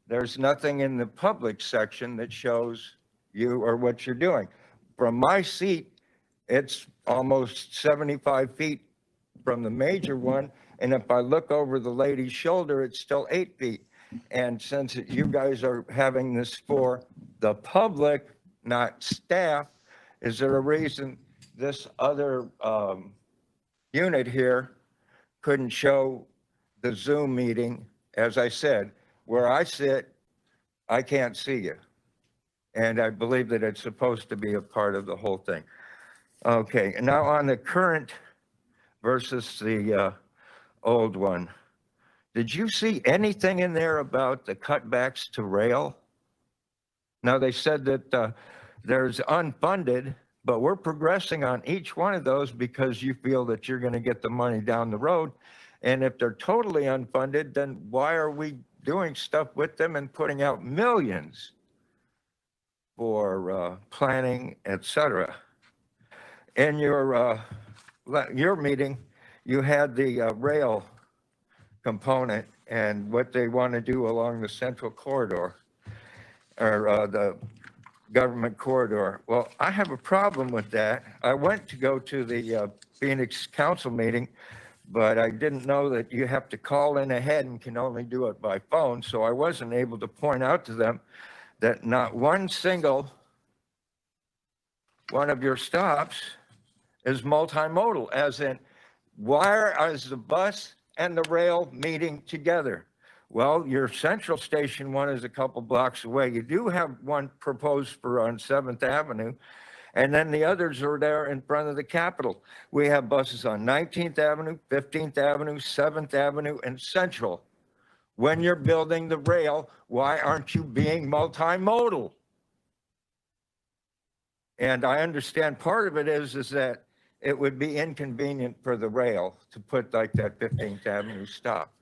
there's nothing in the public section that shows you or what you're doing. From my seat, it's almost 75 feet from the major one, and if I look over the lady's shoulder, it's still 8 feet. And since you guys are having this for the public, not staff, is there a reason this other unit here couldn't show the Zoom meeting? As I said, where I sit, I can't see you. And I believe that it's supposed to be a part of the whole thing. Okay, and now on the current versus the old one, did you see anything in there about the cutbacks to rail? Now, they said that there's unfunded, but we're progressing on each one of those because you feel that you're going to get the money down the road. And if they're totally unfunded, then why are we doing stuff with them and putting out millions for planning, et cetera? In your meeting, you had the rail component and what they want to do along the central corridor or the government corridor. Well, I have a problem with that. I went to go to the Phoenix Council meeting, but I didn't know that you have to call in ahead and can only do it by phone. So I wasn't able to point out to them that not one single one of your stops is multimodal, as in, why is the bus and the rail meeting together? Well, your central station one is a couple blocks away. You do have one proposed for on 7th Avenue, and then the others are there in front of the Capitol. We have buses on 19th Avenue, 15th Avenue, 7th Avenue, and Central. When you're building the rail, why aren't you being multimodal? And I understand part of it is that it would be inconvenient for the rail to put like that 15th Avenue stop.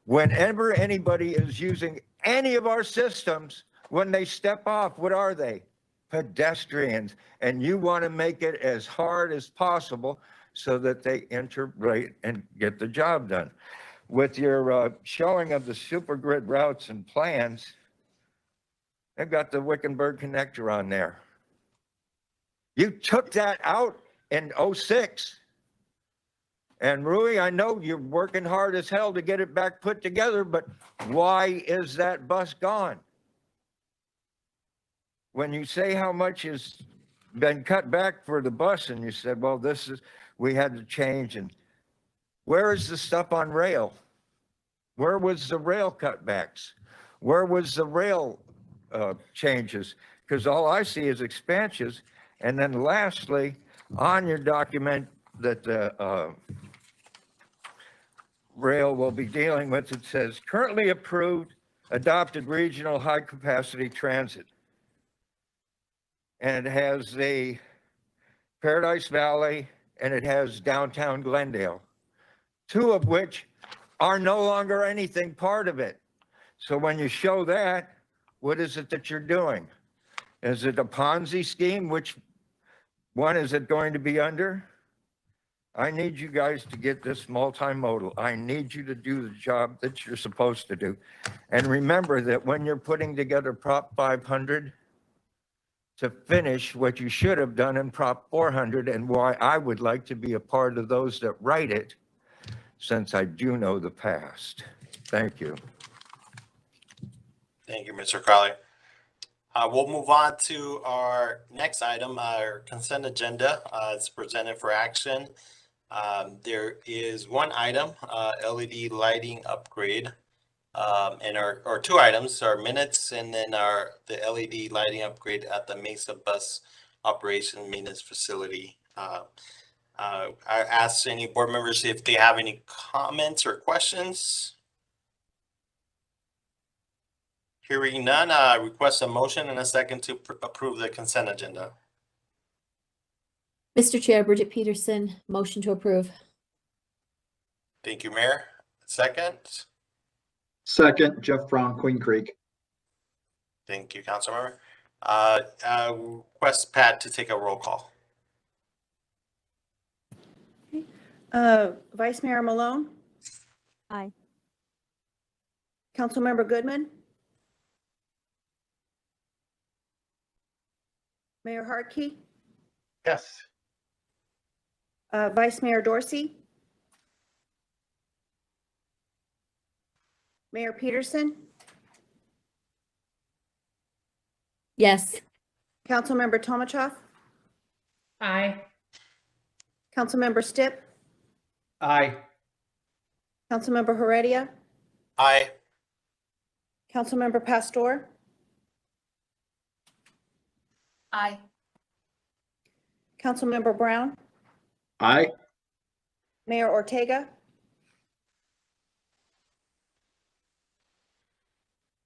Whenever anybody is using any of our systems, when they step off, what are they? Pedestrians. And you want to make it as hard as possible so that they integrate and get the job done. With your showing of the super grid routes and plans, they've got the Wickenburg connector on there. You took that out in 06. And Rui, I know you're working hard as hell to get it back put together, but why is that bus gone? when you say how much has been cut back for the bus and you said, well, we had to change, and where is the stuff on rail? Where was the rail cutbacks? Where was the rail changes? Because all I see is expansions. And then lastly, on your document that the rail will be dealing with, it says currently approved, adopted regional high capacity transit. And it has the Paradise Valley and it has downtown Glendale, two of which are no longer anything part of it. So when you show that, what is it that you're doing? Is it a Ponzi scheme? Which one is it going to be under? I need you guys to get this multimodal. I need you to do the job that you're supposed to do. And remember that when you're putting together Prop 500, to finish what you should have done in Prop 400, and why I would like to be a part of those that write it, since I do know the past. Thank you. Thank you, Mr. Crowley. We'll move on to our next item, our consent agenda. It's presented for action. There is one item, LED lighting upgrade, and our two items are minutes and then the LED lighting upgrade at the Mesa bus operation maintenance facility. I ask any board members if they have any comments or questions. Hearing none, I request a motion and a second to approve the consent agenda. Mr. Chair, Bridget Peterson, motion to approve. Thank you, Mayor. Second. Second, Jeff Brown, Queen Creek. Thank you, Councilmember. Request Pat to take a roll call. Vice Mayor Malone, Aye. Councilmember Goodman, Mayor Hartke, Yes. Vice Mayor Dorsey, Mayor Peterson, Yes. Councilmember Tomachoff, Aye. Councilmember Stipp, Aye. Councilmember Heredia, Aye. Councilmember Pastor, Aye. Councilmember Brown, Aye. Mayor Ortega,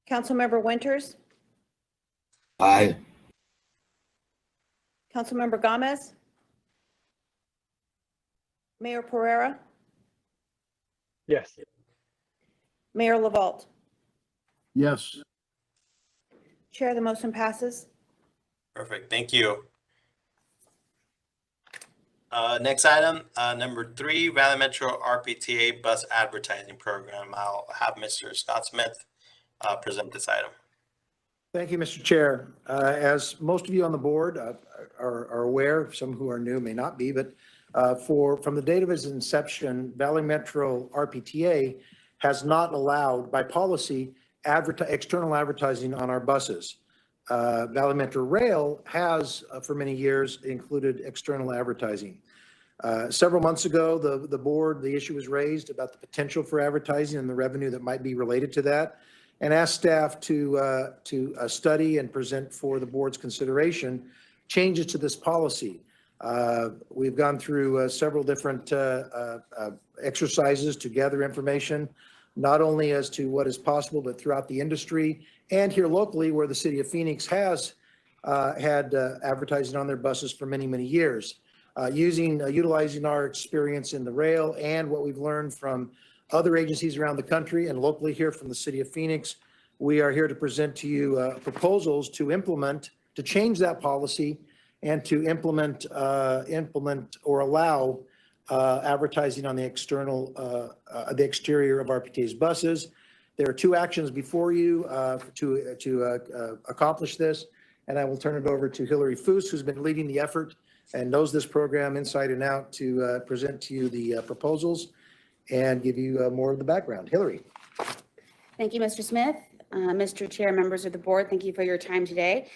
Councilmember Winters, Aye. Councilmember Gomez, Mayor Pereira, Yes. Mayor LaVault. Yes. Chair, the motion passes. Perfect. Thank you. Next item, number 3, Valley Metro Rpta bus advertising program. I'll have Mr. Scott Smith present this item. Thank you, Mr. Chair. As most of you on the board are aware, some who are new may not be, but from the date of its inception, Valley Metro Rpta has not allowed, by policy, external advertising on our buses. Valley Metro Rail has, for many years, included external advertising. Several months ago, the issue was raised about the potential for advertising and the revenue that might be related to that, and asked staff to study and present for the board's consideration changes to this policy. We've gone through several different exercises to gather information, not only as to what is possible, but throughout the industry and here locally, where the city of Phoenix has had advertising on their buses for many, many years. Utilizing our experience in the rail and what we've learned from other agencies around the country and locally here from the city of Phoenix, we are here to present to you proposals to change that policy and to implement or allow advertising on the exterior of RPTA's buses. There are 2 actions before you to accomplish this, and I will turn it over to Hillary Foose, who's been leading the effort and knows this program inside and out, to present to you the proposals and give you more of the background. Hillary. Thank you, Mr. Smith. Mr. Chair, members of the board, thank you for your time today.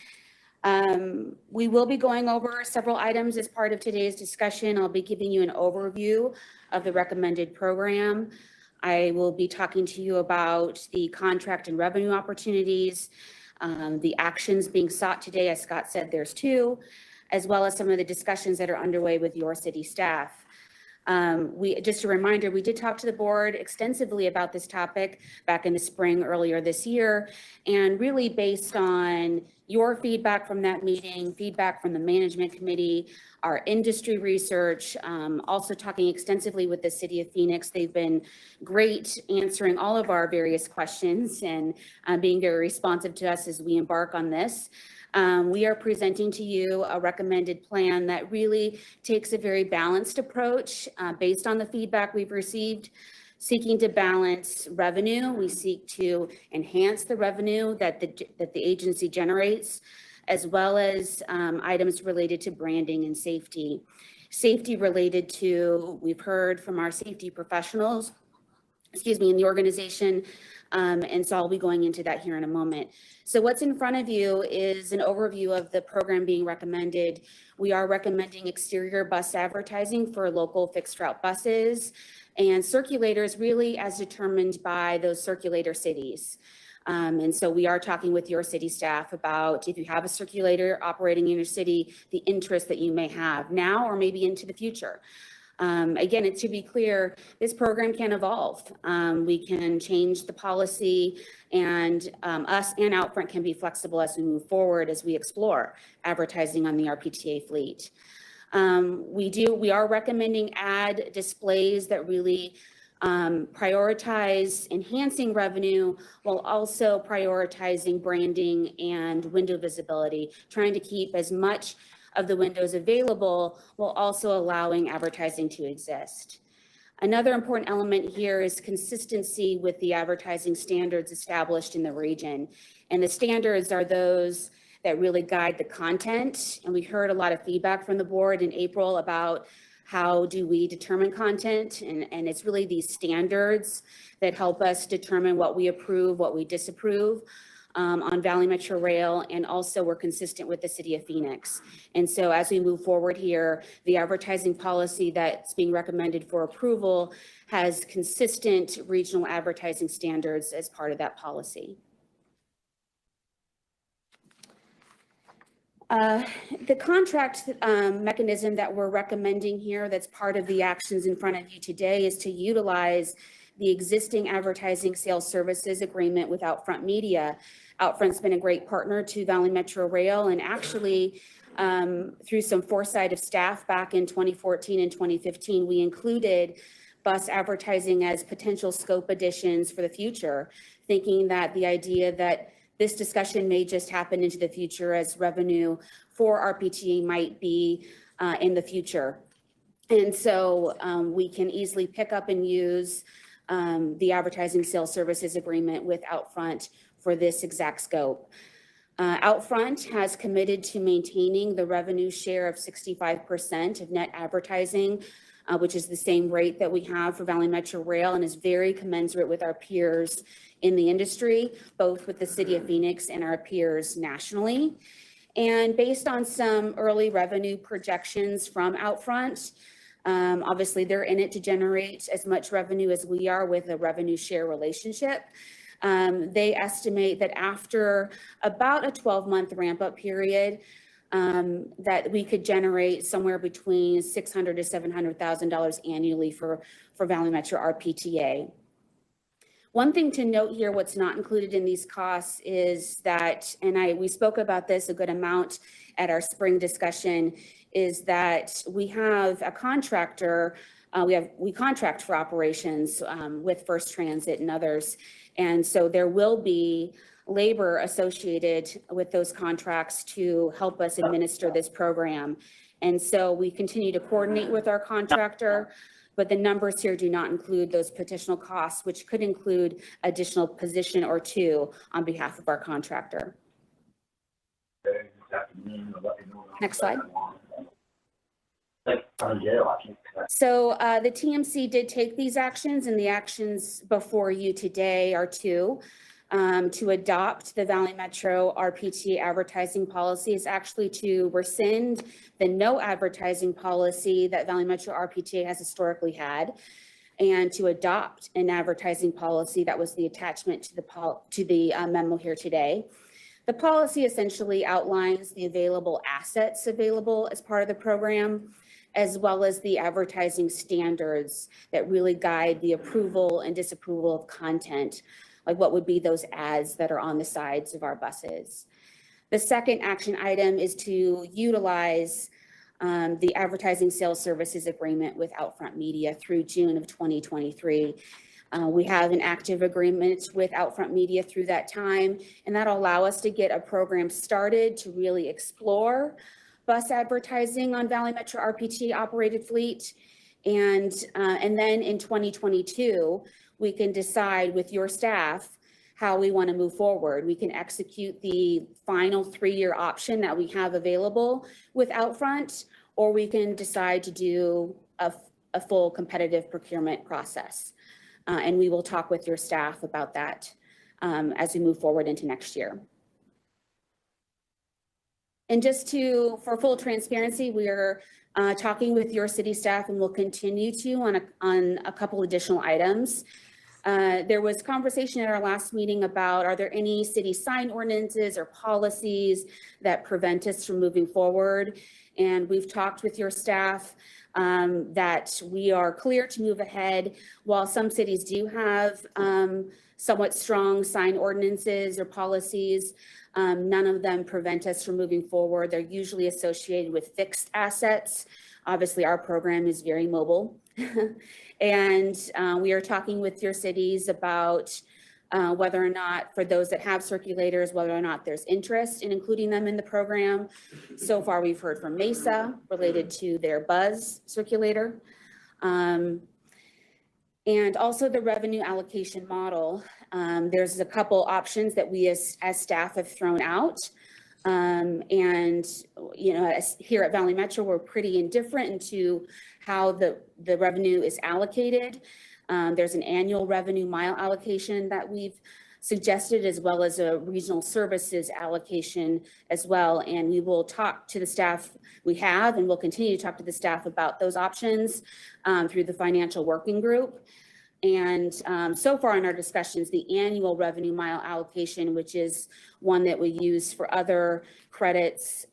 We will be going over several items as part of today's discussion. I'll be giving you an overview of the recommended program. I will be talking to you about the contract and revenue opportunities, the actions being sought today. As Scott said, there's 2, as well as some of the discussions that are underway with your city staff. Just a reminder, we did talk to the board extensively about this topic back in the spring earlier this year, and really based on your feedback from that meeting, feedback from the management committee, our industry research, also talking extensively with the city of Phoenix. They've been great answering all of our various questions and being very responsive to us as we embark on this. We are presenting to you a recommended plan that really takes a very balanced approach based on the feedback we've received, seeking to balance revenue. We seek to enhance the revenue that the agency generates, as well as items related to branding and safety. Safety related to, we've heard from our safety professionals, in the organization, and so I'll be going into that here in a moment. So what's in front of you is an overview of the program being recommended. We are recommending exterior bus advertising for local fixed route buses and circulators, really as determined by those circulator cities. And so we are talking with your city staff about, if you have a circulator operating in your city, the interest that you may have now or maybe into the future. Again, to be clear, this program can evolve. We can change the policy, and us and Outfront can be flexible as we move forward, as we explore advertising on the RPTA fleet. We are recommending ad displays that really prioritize enhancing revenue while also prioritizing branding and window visibility, trying to keep as much of the windows available while also allowing advertising to exist. Another important element here is consistency with the advertising standards established in the region. And the standards are those that really guide the content. And we heard a lot of feedback from the board in April about how do we determine content. And it's really these standards that help us determine what we approve, what we disapprove. On Valley Metro Rail, and also we're consistent with the city of Phoenix. And so as we move forward here, the advertising policy that's being recommended for approval has consistent regional advertising standards as part of that policy. The contract mechanism that we're recommending here, that's part of the actions in front of you today, is to utilize the existing advertising sales services agreement with Outfront Media. Outfront's been a great partner to Valley Metro Rail, and actually through some foresight of staff back in 2014 and 2015, we included bus advertising as potential scope additions for the future, thinking that the idea that this discussion may just happen into the future as revenue for RPTA might be in the future. And so we can easily pick up and use the advertising sales services agreement with Outfront for this exact scope. Outfront has committed to maintaining the revenue share of 65% of net advertising, which is the same rate that we have for Valley Metro Rail, and is very commensurate with our peers in the industry, both with the city of Phoenix and our peers nationally. And based on some early revenue projections from Outfront, obviously they're in it to generate as much revenue as we are with a revenue share relationship. They estimate that after about a 12-month ramp-up period, that we could generate somewhere between $600,000 to $700,000 annually for Valley Metro RPTA. One thing to note here, what's not included in these costs is that, and we spoke about this a good amount at our spring discussion, is that we have a contractor, we contract for operations with First Transit and others. And so there will be labor associated with those contracts to help us administer this program. And so we continue to coordinate with our contractor, but the numbers here do not include those potential costs, which could include additional position or two on behalf of our contractor. Next slide. So the TMC did take these actions, and the actions before you today are 2. to adopt the Valley Metro RPT advertising policy is actually to rescind the no advertising policy that Valley Metro RPT has historically had, and to adopt an advertising policy that was the attachment to the memo here today. The policy essentially outlines the available assets available as part of the program, as well as the advertising standards that really guide the approval and disapproval of content, like what would be those ads that are on the sides of our buses. The second action item is to utilize the advertising sales services agreement with Outfront Media through June of 2023. We have an active agreement with Outfront Media through that time, and that'll allow us to get a program started to really explore bus advertising on Valley Metro RPT operated fleet. And then in 2022, we can decide with your staff how we want to move forward. We can execute the final 3-year option that we have available with Outfront, or we can decide to do a full competitive procurement process. And we will talk with your staff about that as we move forward into next year. And just for full transparency, we are talking with your city staff and will continue to on a couple additional items. There was conversation at our last meeting about, are there any city sign ordinances or policies that prevent us from moving forward? And we've talked with your staff that we are clear to move ahead. While some cities do have somewhat strong sign ordinances or policies, none of them prevent us from moving forward. They're usually associated with fixed assets. Obviously, our program is very mobile. And we are talking with your cities about whether or not, for those that have circulators, whether or not there's interest in including them in the program. So far, we've heard from Mesa related to their Buzz circulator. And also the revenue allocation model. There's a couple options that we as staff have thrown out. And, you know, here at Valley Metro, we're pretty indifferent into how the revenue is allocated. There's an annual revenue mile allocation that we've suggested, as well as a regional services allocation as well. And we will talk to the staff we have, and we'll continue to talk to the staff about those options through the financial working group. And so far in our discussions, the annual revenue mile allocation, which is one that we use for other credits,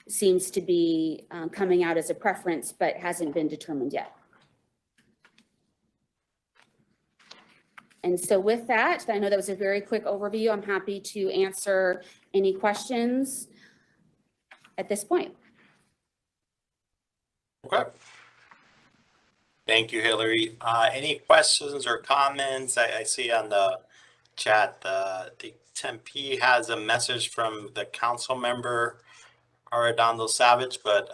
seems to be coming out as a preference, but hasn't been determined yet. And so with that, I know that was a very quick overview. I'm happy to answer any questions at this point. Okay. Thank you, Hillary. Any questions or comments? I see on the chat, the Tempe has a message from the council member, Arredondo Savage, but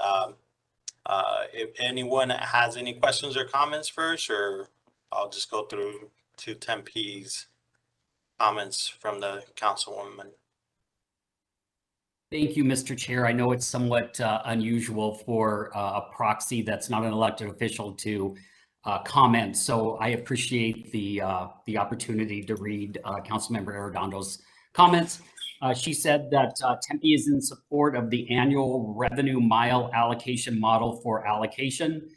if anyone has any questions or comments first, or I'll just go through to Tempe's comments from the councilwoman. Thank you, Mr. Chair. I know it's somewhat unusual for a proxy that's not an elected official to comment, so I appreciate the opportunity to read Councilmember Arredondo's comments. She said that Tempe is in support of the annual revenue mile allocation model for allocation.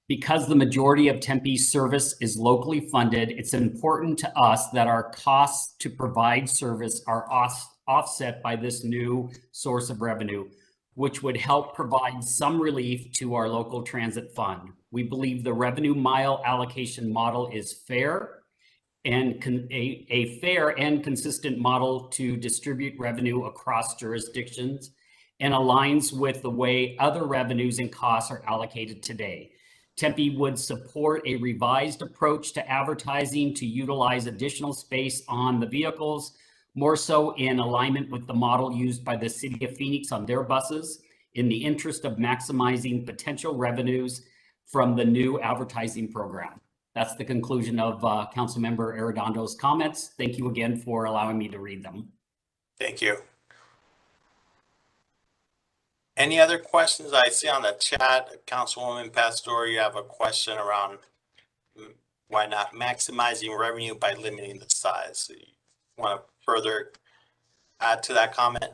Because the majority of Tempe's service is locally funded, it's important to us that our costs to provide service are offset by this new source of revenue, which would help provide some relief to our local transit fund. We believe the revenue mile allocation model is fair and a fair and consistent model to distribute revenue across jurisdictions and aligns with the way other revenues and costs are allocated today. Tempe would support a revised approach to advertising to utilize additional space on the vehicles, more so in alignment with the model used by the City of Phoenix on their buses, in the interest of maximizing potential revenues from the new advertising program. That's the conclusion of Councilmember Arredondo's comments. Thank you again for allowing me to read them. Thank you. Any other questions? I see on the chat, Councilwoman Pastor, you have a question around why not maximizing revenue by limiting the size. want to further add to that comment?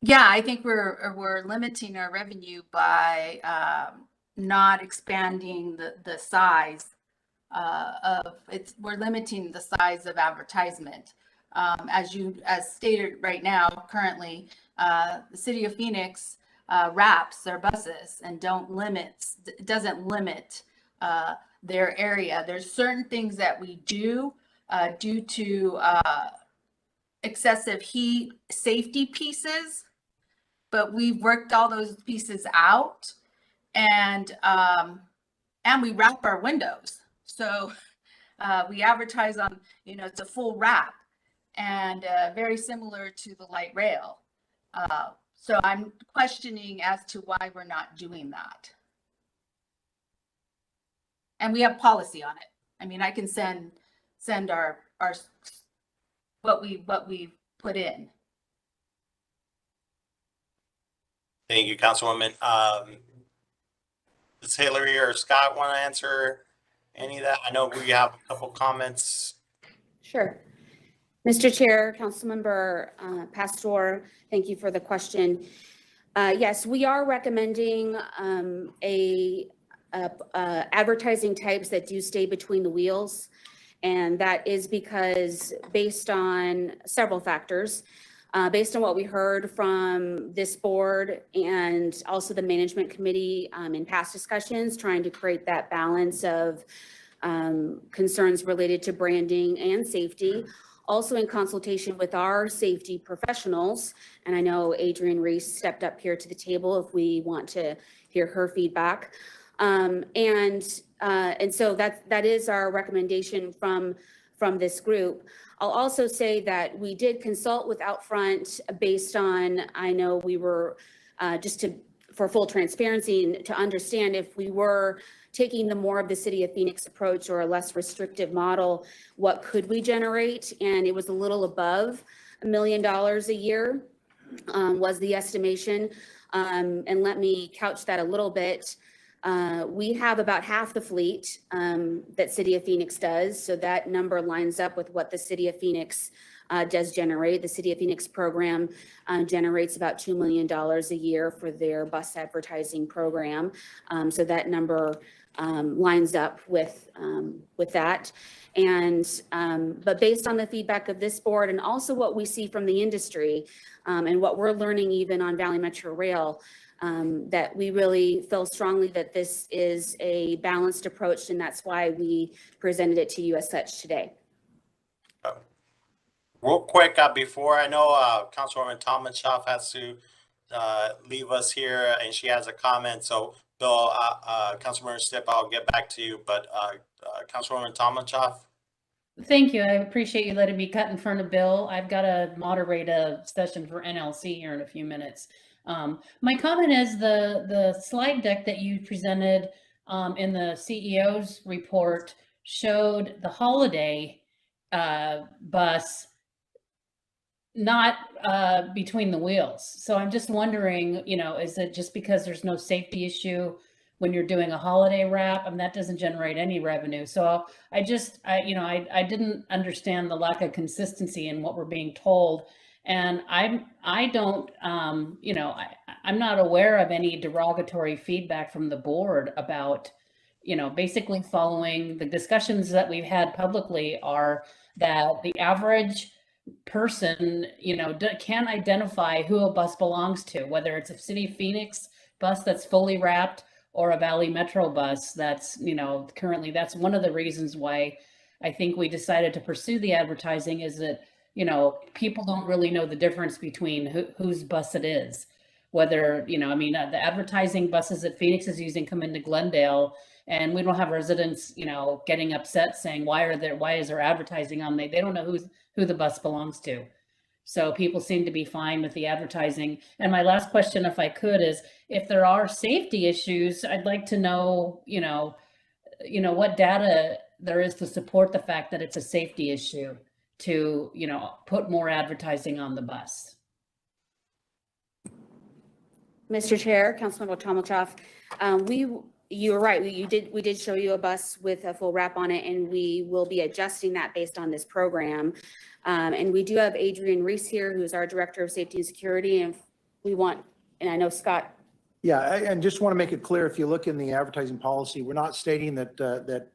Yeah, I think we're limiting our revenue by not expanding the size we're limiting the size of advertisement. As stated right now, currently, the city of Phoenix wraps their buses and doesn't limit their area. There's certain things that we do due to excessive heat safety pieces, but we've worked all those pieces out, and we wrap our windows. So we advertise on, it's a full wrap, and very similar to the light rail. So I'm questioning as to why we're not doing that. And we have policy on it. I mean, I can send our what we put in. Thank you, Councilwoman. Does Hillary or Scott want to answer any of that? I know we have a couple comments. Sure. Mr. Chair, Councilmember Pastor, thank you for the question. Yes, we are recommending advertising types that do stay between the wheels. And that is because based on several factors, based on what we heard from this board and also the management committee in past discussions, trying to create that balance of concerns related to branding and safety, also in consultation with our safety professionals. And I know Adrienne Reese stepped up here to the table if we want to hear her feedback. And so that is our recommendation from this group. I'll also say that we did consult with Outfront based on, I know we were, for full transparency and to understand if we were taking the more of the City of Phoenix approach or a less restrictive model, what could we generate? And it was a little above $1 million a year was the estimation. And let me couch that a little bit. We have about half the fleet that City of Phoenix does. So that number lines up with what the City of Phoenix does generate. The City of Phoenix program generates about $2 million a year for their bus advertising program. So that number lines up with that. And but based on the feedback of this board and also what we see from the industry and what we're learning even on Valley Metro Rail, that we really feel strongly that this is a balanced approach, and that's why we presented it to you as such today. Real quick, before I know Councilwoman Tomachoff has to leave us here, and she has a comment. So, Bill, Councilmember Stipp, I'll get back to you. But Councilwoman Tomachoff. Thank you. I appreciate you letting me cut in front of Bill. I've got to moderate a session for NLC here in a few minutes. My comment is the slide deck that you presented in the CEO's report showed the holiday bus not between the wheels. So I'm just wondering, is it just because there's no safety issue when you're doing a holiday wrap? I mean, that doesn't generate any revenue. So I didn't understand the lack of consistency in what we're being told. And I'm not aware of any derogatory feedback from the board about, basically following the discussions that we've had publicly are that the average person, can identify who a bus belongs to, whether it's a City of Phoenix bus that's fully wrapped or a Valley Metro bus that's, currently that's one of the reasons why I think we decided to pursue the advertising is that, people don't really know the difference between whose bus it is. Whether, the advertising buses that Phoenix is using come into Glendale, and we don't have residents, getting upset saying, why is there advertising on they don't know who the bus belongs to. So people seem to be fine with the advertising. And my last question, if I could, is if there are safety issues, I'd like to know, what data there is to support the fact that it's a safety issue to, put more advertising on the bus. Mr. Chair, Councilmember Tomachoff, you're right. We did show you a bus with a full wrap on it, and we will be adjusting that based on this program. And we do have Adrian Reese here, who is our Director of Safety and Security, and and I know Scott. Yeah, and just want to make it clear, if you look in the advertising policy, we're not stating that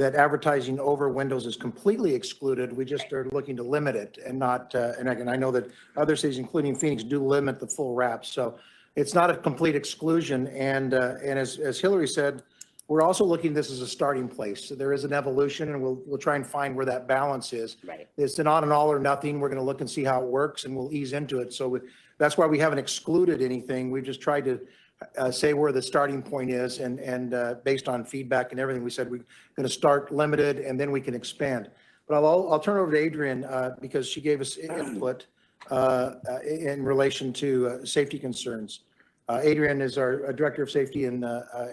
advertising over windows is completely excluded. We just are looking to limit it and not, and again, I know that other cities, including Phoenix, do limit the full wrap. So it's not a complete exclusion. And as Hillary said, we're also looking at this as a starting place. So there is an evolution, and we'll try and find where that balance is. Right. It's not an all or nothing. We're going to look and see how it works, and we'll ease into it. So that's why we haven't excluded anything. We've just tried to say where the starting point is, and based on feedback and everything, we said we're going to start limited and then we can expand. But I'll turn over to Adrian because she gave us input in relation to safety concerns. Adrian is our Director of Safety and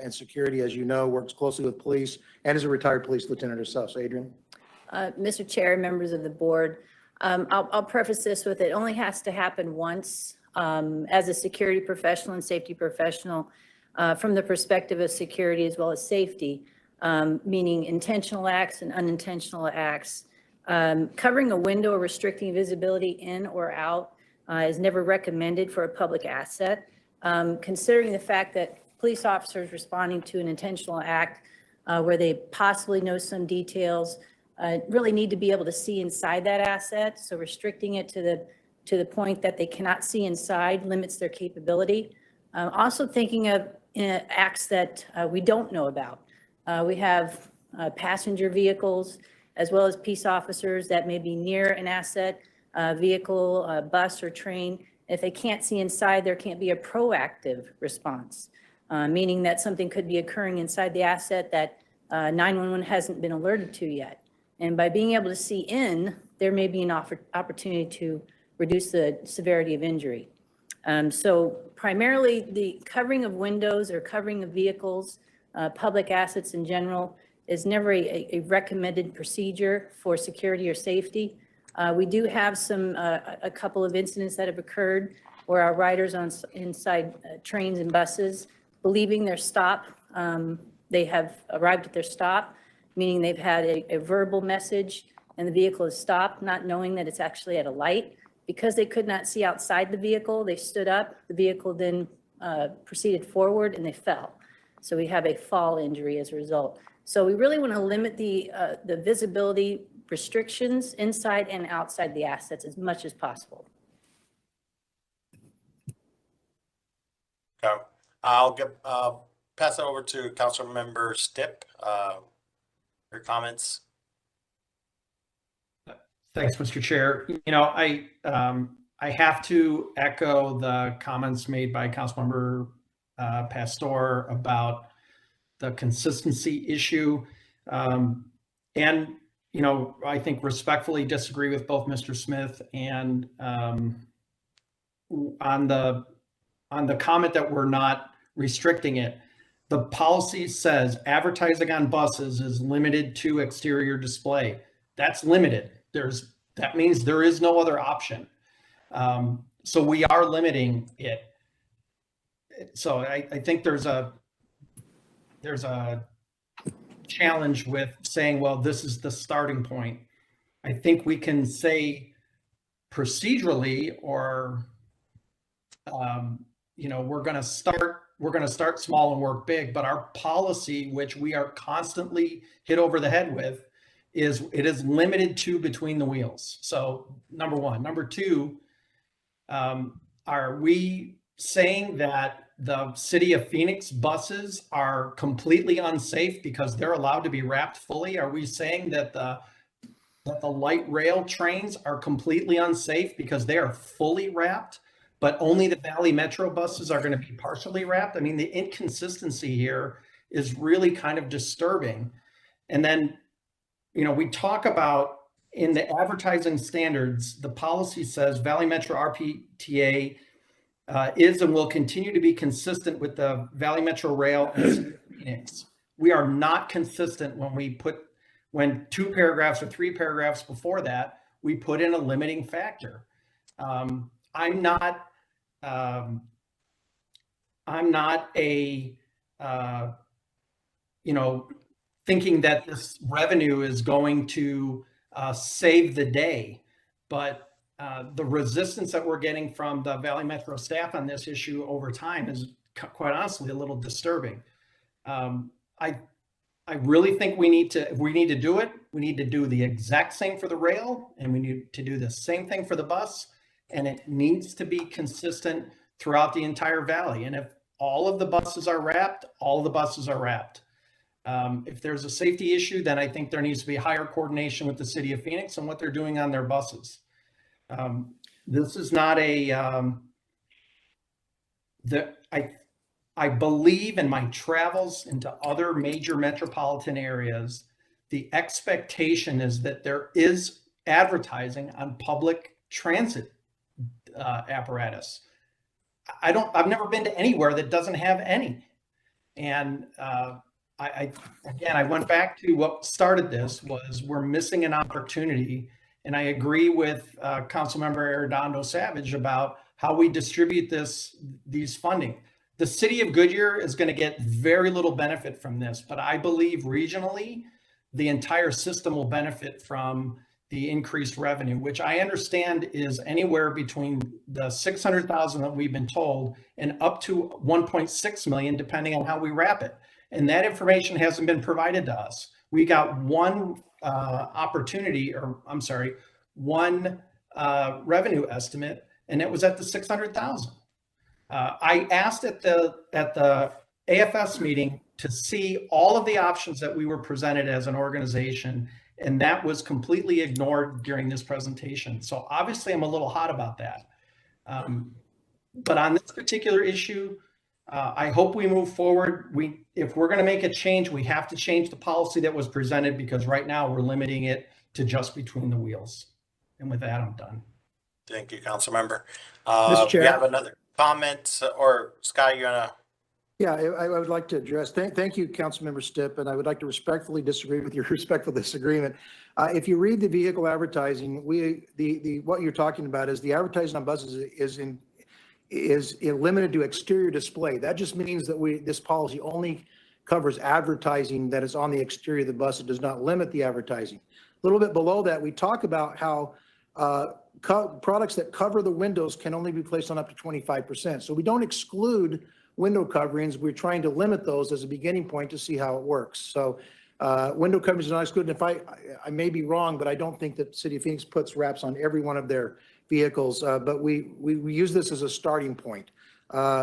Security, as you know, works closely with police and is a retired police lieutenant herself. So Adrian. Mr. Chair, members of the board, I'll preface this with it only has to happen once. As a security professional and safety professional, from the perspective of security as well as safety, meaning intentional acts and unintentional acts, covering a window or restricting visibility in or out is never recommended for a public asset. Considering the fact that police officers responding to an intentional act where they possibly know some details really need to be able to see inside that asset. So restricting it to the point that they cannot see inside limits their capability. Also thinking of acts that we don't know about. We have passenger vehicles as well as peace officers that may be near an asset, vehicle, bus or train. If they can't see inside, there can't be a proactive response, meaning that something could be occurring inside the asset that 911 hasn't been alerted to yet. And by being able to see in, there may be an opportunity to reduce the severity of injury. So primarily the covering of windows or covering of vehicles, public assets in general, is never a recommended procedure for security or safety. We do have a couple of incidents that have occurred where our riders inside trains and buses, believing their stop, they have arrived at their stop, meaning they've had a verbal message and the vehicle has stopped, not knowing that it's actually at a light. Because they could not see outside the vehicle, they stood up, the vehicle then proceeded forward and they fell. So we have a fall injury as a result. So we really want to limit the visibility restrictions inside and outside the assets as much as possible. Okay, I'll pass it over to Councilmember Stipp. Your comments. Thanks, Mr. Chair. You know, I have to echo the comments made by Councilmember Pastor about the consistency issue. And, you know, I think respectfully disagree with both Mr. Smith and on the comment that we're not restricting it. The policy says advertising on buses is limited to exterior display. That's limited. That means there is no other option. So we are limiting it. So I think there's a challenge with saying, well, this is the starting point. I think we can say procedurally, or you know, we're going to start small and work big, but our policy, which we are constantly hit over the head with, it is limited to between the wheels. So number one. Number two, are we saying that the city of Phoenix buses are completely unsafe because they're allowed to be wrapped fully? Are we saying that the light rail trains are completely unsafe because they are fully wrapped, but only the Valley Metro buses are going to be partially wrapped? I mean, the inconsistency here is really kind of disturbing. And then, you know, we talk about in the advertising standards, the policy says Valley Metro Rpta is and will continue to be consistent with the Valley Metro Rail and Phoenix. We are not consistent when 2 paragraphs or 3 paragraphs before that, we put in a limiting factor. I'm not a thinking that this revenue is going to save the day. But the resistance that we're getting from the Valley Metro staff on this issue over time is quite honestly a little disturbing. I really think if we need to do it, we need to do the exact same for the rail, and we need to do the same thing for the bus, and it needs to be consistent throughout the entire valley. And if all of the buses are wrapped, all the buses are wrapped. If there's a safety issue, then I think there needs to be higher coordination with the city of Phoenix and what they're doing on their buses. This is not I believe in my travels into other major metropolitan areas, the expectation is that there is advertising on public transit apparatus. I've never been to anywhere that doesn't have any. And I went back to what started this was we're missing an opportunity. And I agree with Councilmember Arredondo Savage about how we distribute these funding. The city of Goodyear is going to get very little benefit from this, but I believe regionally, the entire system will benefit from the increased revenue, which I understand is anywhere between the 600,000 that we've been told and up to 1.6 million, depending on how we wrap it. And that information hasn't been provided to us. We got one one revenue estimate, and it was at the 600,000. I asked at the AFS meeting to see all of the options that we were presented as an organization, and that was completely ignored during this presentation. So obviously I'm a little hot about that. But on this particular issue, I hope we move forward. If we're going to make a change, we have to change the policy that was presented, because right now we're limiting it to just between the wheels. And with that, I'm done. Thank you, Councilmember. Mr. Chair. We have another comment, or Scott, you're gonna. Yeah, I would like to address, thank you, Councilmember Stipp, and I would like to respectfully disagree with your respectful disagreement. If you read the vehicle advertising, what you're talking about is the advertising on buses is limited to exterior display. That just means that this policy only covers advertising that is on the exterior of the bus. It does not limit the advertising. A little bit below that, we talk about how products that cover the windows can only be placed on up to 25%. So we don't exclude window coverings. We're trying to limit those as a beginning point to see how it works. So window coverings are not excluded. If I may be wrong, but I don't think that City of Phoenix puts wraps on every one of their vehicles, but we use this as a starting point. They're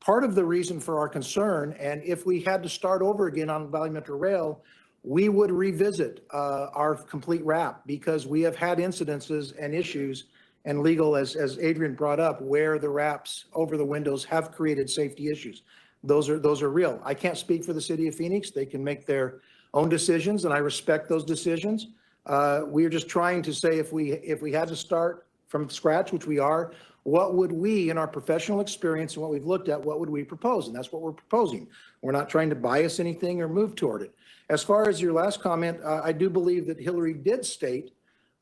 part of the reason for our concern, and if we had to start over again on Valley Metro Rail, we would revisit our complete wrap, because we have had incidences and issues and legal, as Adrian brought up, where the wraps over the windows have created safety issues. Those are real. I can't speak for the City of Phoenix. They can make their own decisions, and I respect those decisions. We're just trying to say, if we had to start from scratch, which we are, what would we, in our professional experience and what we've looked at, what would we propose? And that's what we're proposing. We're not trying to bias anything or move toward it. As far as your last comment, I do believe that Hillary did state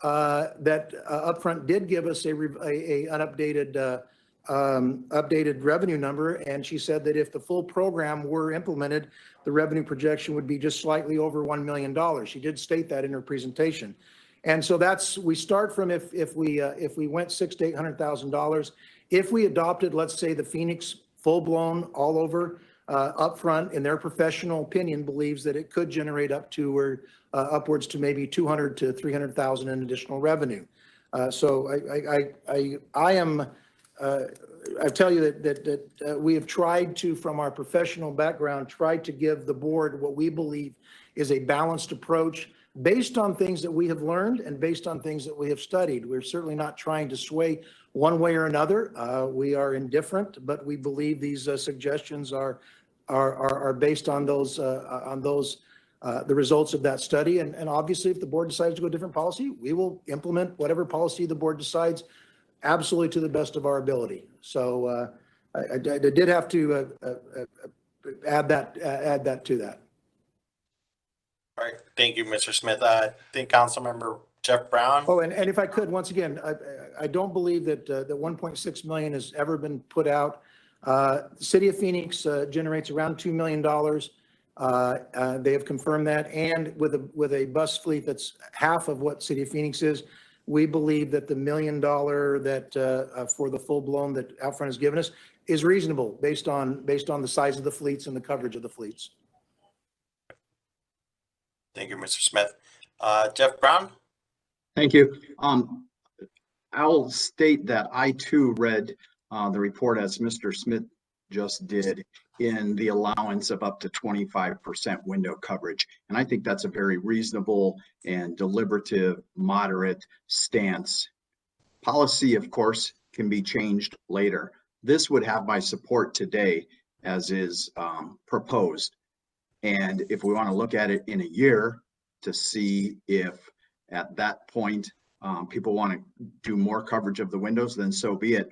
that Upfront did give us an updated revenue number, and she said that if the full program were implemented, the revenue projection would be just slightly over $1 million. She did state that in her presentation. And so we start from if we went $600,000 to $800,000, if we adopted, let's say, the Phoenix full-blown all over, Upfront, in their professional opinion, believes that it could generate up to or upwards to maybe $200,000 to $300,000 in additional revenue. So I tell you that we have tried to, from our professional background, try to give the board what we believe is a balanced approach based on things that we have learned and based on things that we have studied. We're certainly not trying to sway one way or another. We are indifferent, but we believe these suggestions are based on the results of that study. And obviously, if the board decides to go a different policy, we will implement whatever policy the board decides, absolutely to the best of our ability. So I did have to add that to that. All right, thank you, Mr. Smith. I think Councilmember Jeff Brown. Oh, and if I could, once again, I don't believe that 1.6 million has ever been put out. The City of Phoenix generates around $2 million. They have confirmed that, and with a bus fleet that's half of what City of Phoenix is, we believe that the $1 million that for the full blown that Outfront has given us is reasonable based on the size of the fleets and the coverage of the fleets. Thank you, Mr. Smith. Jeff Brown? Thank you. I'll state that I too read the report as Mr. Smith just did in the allowance of up to 25% window coverage. And I think that's a very reasonable and deliberative, moderate stance. Policy, of course, can be changed later. This would have my support today as is proposed. And if we want to look at it in a year to see if at that point people want to do more coverage of the windows, then so be it.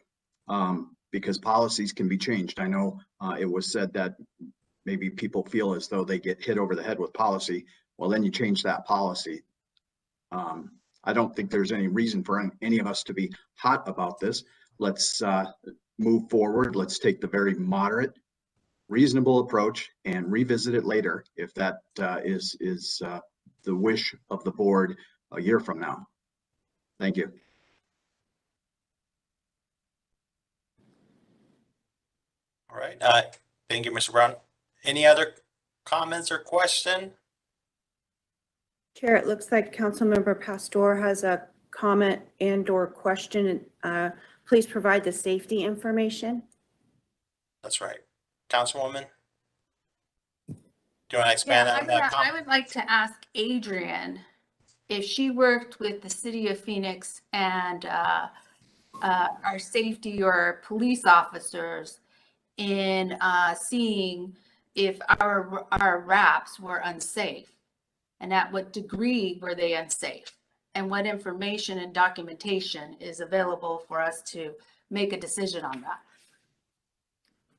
Because policies can be changed. I know it was said that maybe people feel as though they get hit over the head with policy. Well, then you change that policy. I don't think there's any reason for any of us to be hot about this. Let's move forward. Let's take the very moderate, reasonable approach and revisit it later if that is the wish of the board a year from now. Thank you. All right. Thank you, Mr. Brown. Any other comments or question? Chair, it looks like Councilmember Pastor has a comment and/or question. Please provide the safety information. That's right. Councilwoman? Do you want to expand on that comment? I would like to ask Adrian if she worked with the City of Phoenix and our safety or police officers in seeing if our wraps were unsafe, and at what degree were they unsafe, and what information and documentation is available for us to make a decision on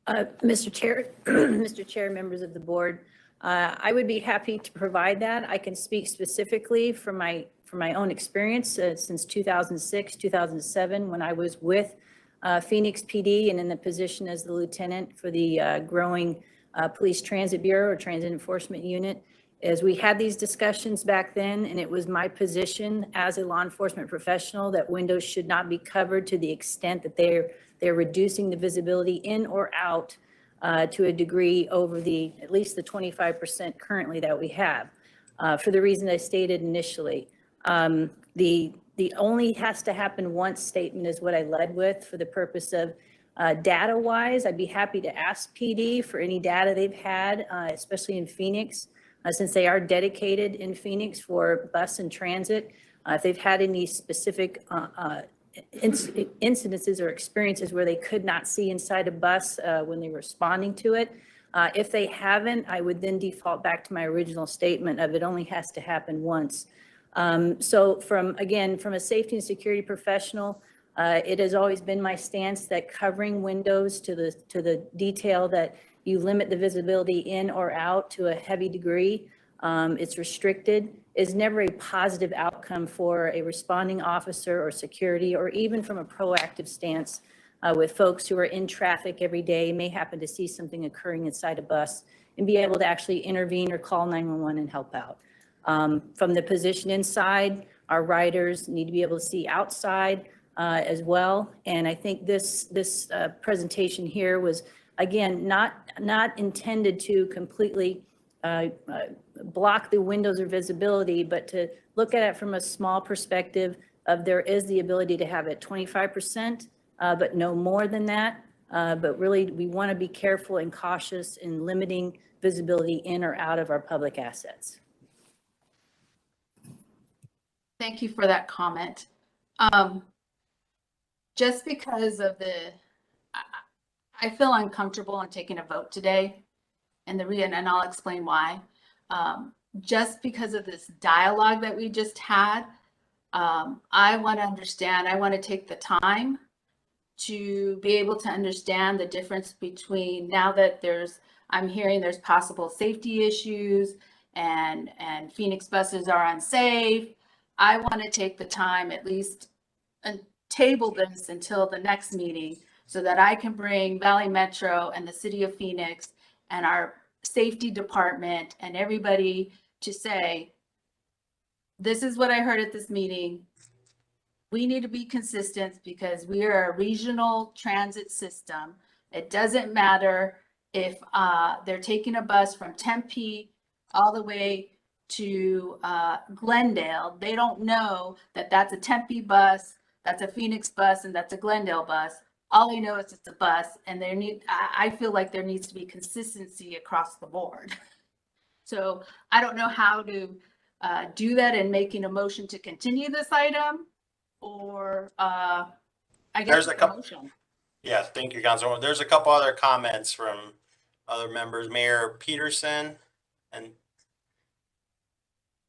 that. Mr. Chair, Mr. Chair, members of the board, I would be happy to provide that. I can speak specifically from my own experience since 2006, 2007, when I was with Phoenix PD and in the position as the lieutenant for the growing Police Transit Bureau or Transit Enforcement Unit. As we had these discussions back then, and it was my position as a law enforcement professional that windows should not be covered to the extent that they're reducing the visibility in or out to a degree over at least the 25% currently that we have. For the reason I stated initially, the only has to happen once statement is what I led with for the purpose of data wise. I'd be happy to ask PD for any data they've had, especially in Phoenix, since they are dedicated in Phoenix for bus and transit. If they've had any specific incidences or experiences where they could not see inside a bus when they were responding to it. If they haven't, I would then default back to my original statement of it only has to happen once. So from a safety and security professional, it has always been my stance that covering windows to the detail that you limit the visibility in or out to a heavy degree, it's restricted, is never a positive outcome for a responding officer or security, or even from a proactive stance with folks who are in traffic every day, may happen to see something occurring inside a bus and be able to actually intervene or call 911 and help out. From the position inside, our riders need to be able to see outside as well. And I think this presentation here was, again, not intended to completely block the windows or visibility, but to look at it from a small perspective of there is the ability to have it 25%, but no more than that. But really, we want to be careful and cautious in limiting visibility in or out of our public assets. Thank you for that comment. Just because of I feel uncomfortable on taking a vote today, and I'll explain why. Just because of this dialogue that we just had, I want to understand, I want to take the time to be able to understand the difference between now that I'm hearing there's possible safety issues and Phoenix buses are unsafe. I want to take the time at least and table this until the next meeting so that I can bring Valley Metro and the city of Phoenix and our safety department and everybody to say, this is what I heard at this meeting. We need to be consistent because we are a regional transit system. It doesn't matter if they're taking a bus from Tempe all the way to Glendale. They don't know that that's a Tempe bus, that's a Phoenix bus, and that's a Glendale bus. All they know is it's a bus, and I feel like there needs to be consistency across the board. So I don't know how to do that in making a motion to continue this item, or I guess There's a a couple. motion. Yeah, thank you, Councilwoman. There's a couple other comments from other members. Mayor Peterson and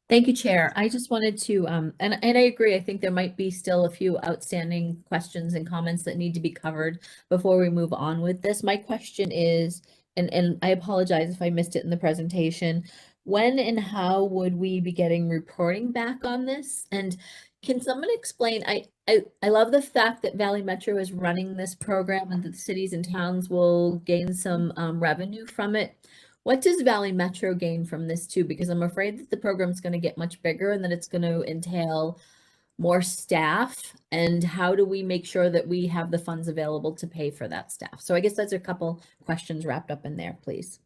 Thank you, Chair. I just wanted to, and I agree, I think there might be still a few outstanding questions and comments that need to be covered before we move on with this. My question is, and I apologize if I missed it in the presentation, when and how would we be getting reporting back on this? And can someone explain, I love the fact that Valley Metro is running this program and that the cities and towns will gain some revenue from it. What does Valley Metro gain from this too? Because I'm afraid that the program's going to get much bigger and that it's going to entail more staff. And how do we make sure that we have the funds available to pay for that staff? So I guess that's a couple questions wrapped up in there, please.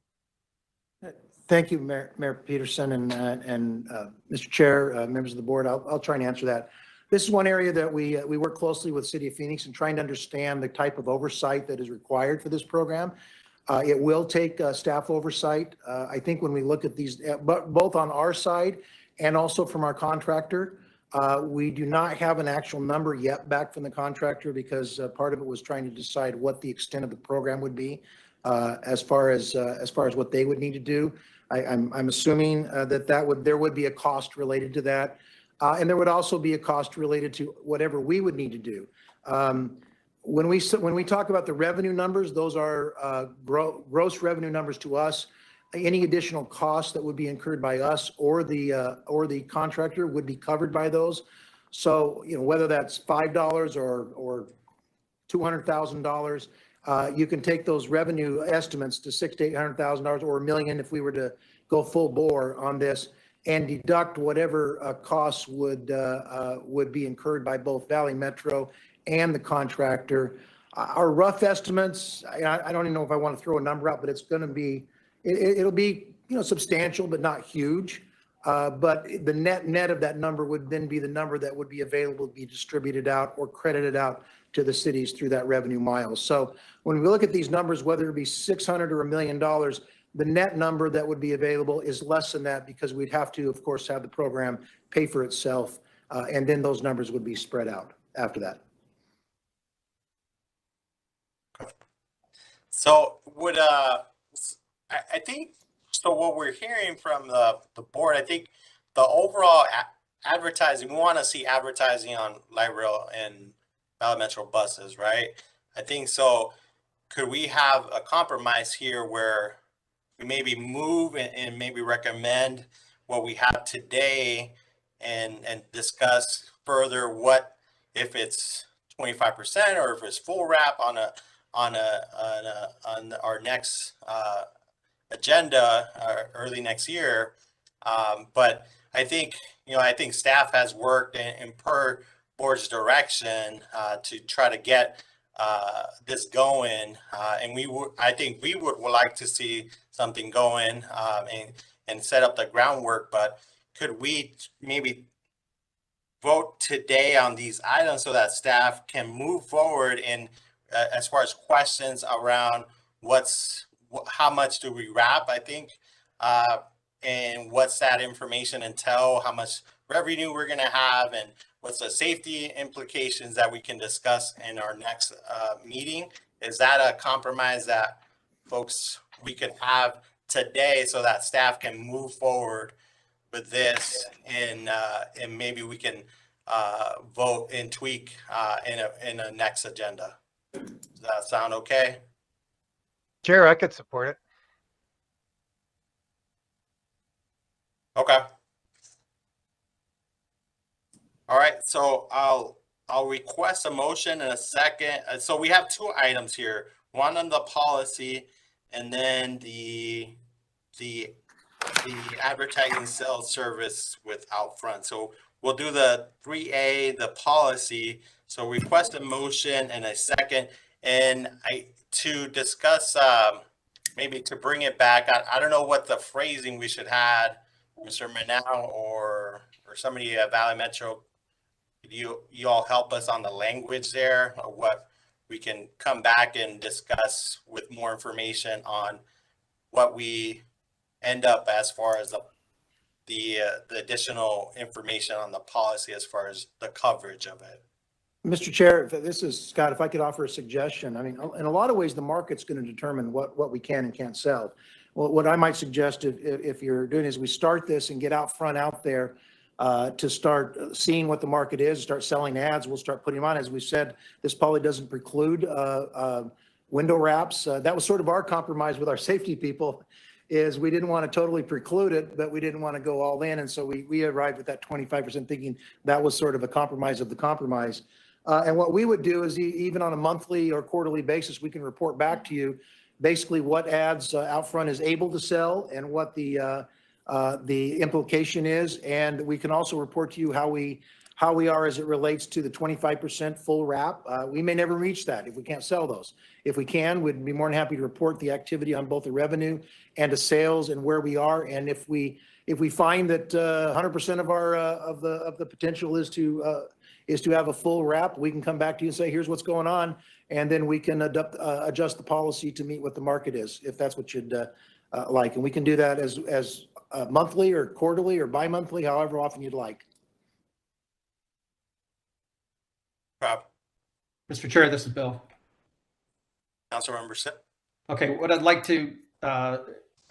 Thank you, Mayor Peterson and Mr. Chair, members of the board. I'll try and answer that. This is one area that we work closely with City of Phoenix and trying to understand the type of oversight that is required for this program. It will take staff oversight. I think when we look at these, both on our side and also from our contractor, we do not have an actual number yet back from the contractor because part of it was trying to decide what the extent of the program would be as far as what they would need to do. I'm assuming that there would be a cost related to that. And there would also be a cost related to whatever we would need to do. When we talk about the revenue numbers, those are gross revenue numbers to us. Any additional costs that would be incurred by us or the contractor would be covered by those. So, whether that's $5 or $200,000, you can take those revenue estimates to $600,000 to $800,000 or $1 million if we were to go full bore on this, and deduct whatever costs would be incurred by both Valley Metro and the contractor. Our rough estimates, I don't even know if I want to throw a number out, but it's going to be, it'll be substantial but not huge. But the net of that number would then be the number that would be available to be distributed out or credited out to the cities through that revenue miles. So when we look at these numbers, whether it be $600,000 or $1 million, the net number that would be available is less than that because we'd have to, of course, have the program pay for itself. And then those numbers would be spread out after that. so would I think so. What we're hearing from the board, I think the overall advertising, we want to see advertising on light rail and Valley Metro buses, right? I think so. Could we have a compromise here where we maybe move and maybe recommend what we have today and discuss further what if it's 25% or if it's full wrap on our next agenda early next year. But I think staff has worked in per board's direction to try to get this going, and I think we would like to see something going and set up the groundwork. But could we maybe vote today on these items so that staff can move forward in as far as questions around how much do we wrap, I think, and what's that information entail, how much revenue we're going to have, and what's the safety implications that we can discuss in our next meeting? Is that a compromise that folks we could have today so that staff can move forward with this and maybe we can vote and tweak in a next agenda? Does that sound okay? Chair, I could support it. Okay. All right, so I'll I'll request a motion and a second. So we have two items here, one on the policy and then the advertising sales service with Outfront. So we'll do the 3A, the policy. So request a motion and a second, and to discuss, maybe to bring it back. I don't know what the phrasing we should have, Mr. Manal or somebody at Valley Metro. Could you all help us on the language there, or what we can come back and discuss with more information on what we end up as far as the additional information on the policy as far as the coverage of it. Mr. Chair, this is Scott. If I could offer a suggestion, I mean, in a lot of ways, the market's going to determine what we can and can't sell. Well, what I might suggest if you're doing is we start this and get out front out there to start seeing what the market is, start selling ads. We'll start putting them on. As we said, this probably doesn't preclude window wraps. That was sort of our compromise with our safety people, is we didn't want to totally preclude it, but we didn't want to go all in. And so we arrived at that 25% thinking that was sort of a compromise of the compromise. And what we would do is even on a monthly or quarterly basis, we can report back to you basically what ads Outfront is able to sell and what the implication is. And we can also report to you how we are as it relates to the 25% full wrap. We may never reach that if we can't sell those. If we can, we'd be more than happy to report the activity on both the revenue and the sales and where we are. And if we find that 100% of our of the potential is to have a full wrap, we can come back to you and say, here's what's going on. And then we can adjust the policy to meet what the market is, if that's what you'd like. And we can do that as monthly or quarterly or bi-monthly, however often you'd like. Rob. Mr. Chair, this is Bill. Councilmember Sip. Okay, what I'd like to, I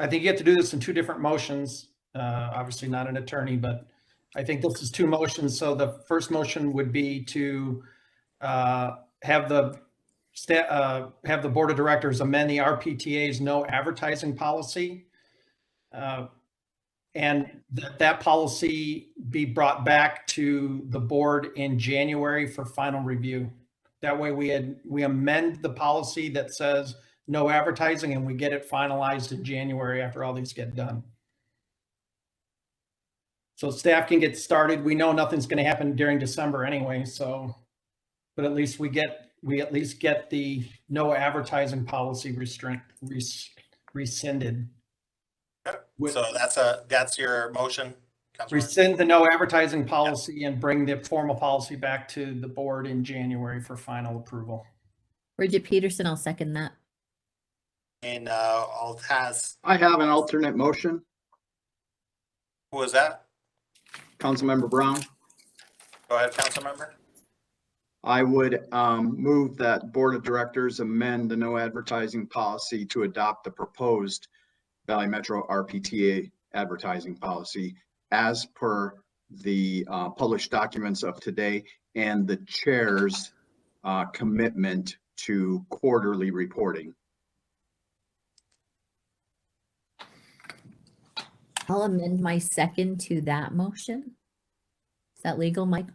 think you have to do this in two different motions. Obviously not an attorney, but I think this is two motions. So the first motion would be to have the board of directors amend the RPTA's no advertising policy. And that policy be brought back to the board in January for final review. That way we amend the policy that says no advertising and we get it finalized in January after all these get done. So staff can get started. We know nothing's going to happen during December anyway, so, but at least we at least get the no advertising policy rescinded. So that's your motion? Rescind the no advertising policy and bring the formal policy back to the board in January for final approval. Bridget Peterson, I'll second that. And I have an alternate motion. Who was that? Councilmember Brown. Go ahead, Councilmember. I would move that board of directors amend the no advertising policy to adopt the proposed Valley Metro RPTA advertising policy as per the published documents of today and the chair's commitment to quarterly reporting. I'll amend my second to that motion. Is that legal, Mike?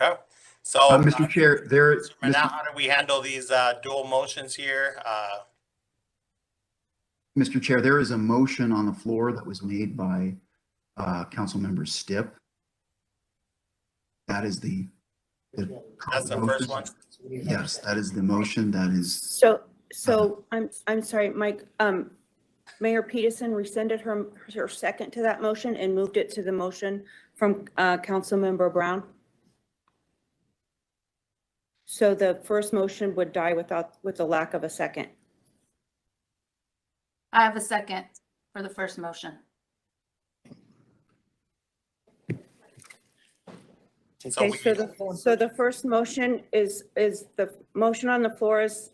Okay. So, Mr. Chair, now how do we handle these dual motions here? Mr. Chair, there is a motion on the floor that was made by Councilmember Stipp. That is that's the first one. Yes, that is the motion. That is. So I'm sorry, Mike. Mayor Peterson rescinded her second to that motion and moved it to the motion from Councilmember Brown. So the first motion would die with the lack of a second. I have a second for the first motion. Okay, so the first motion is the motion on the floor is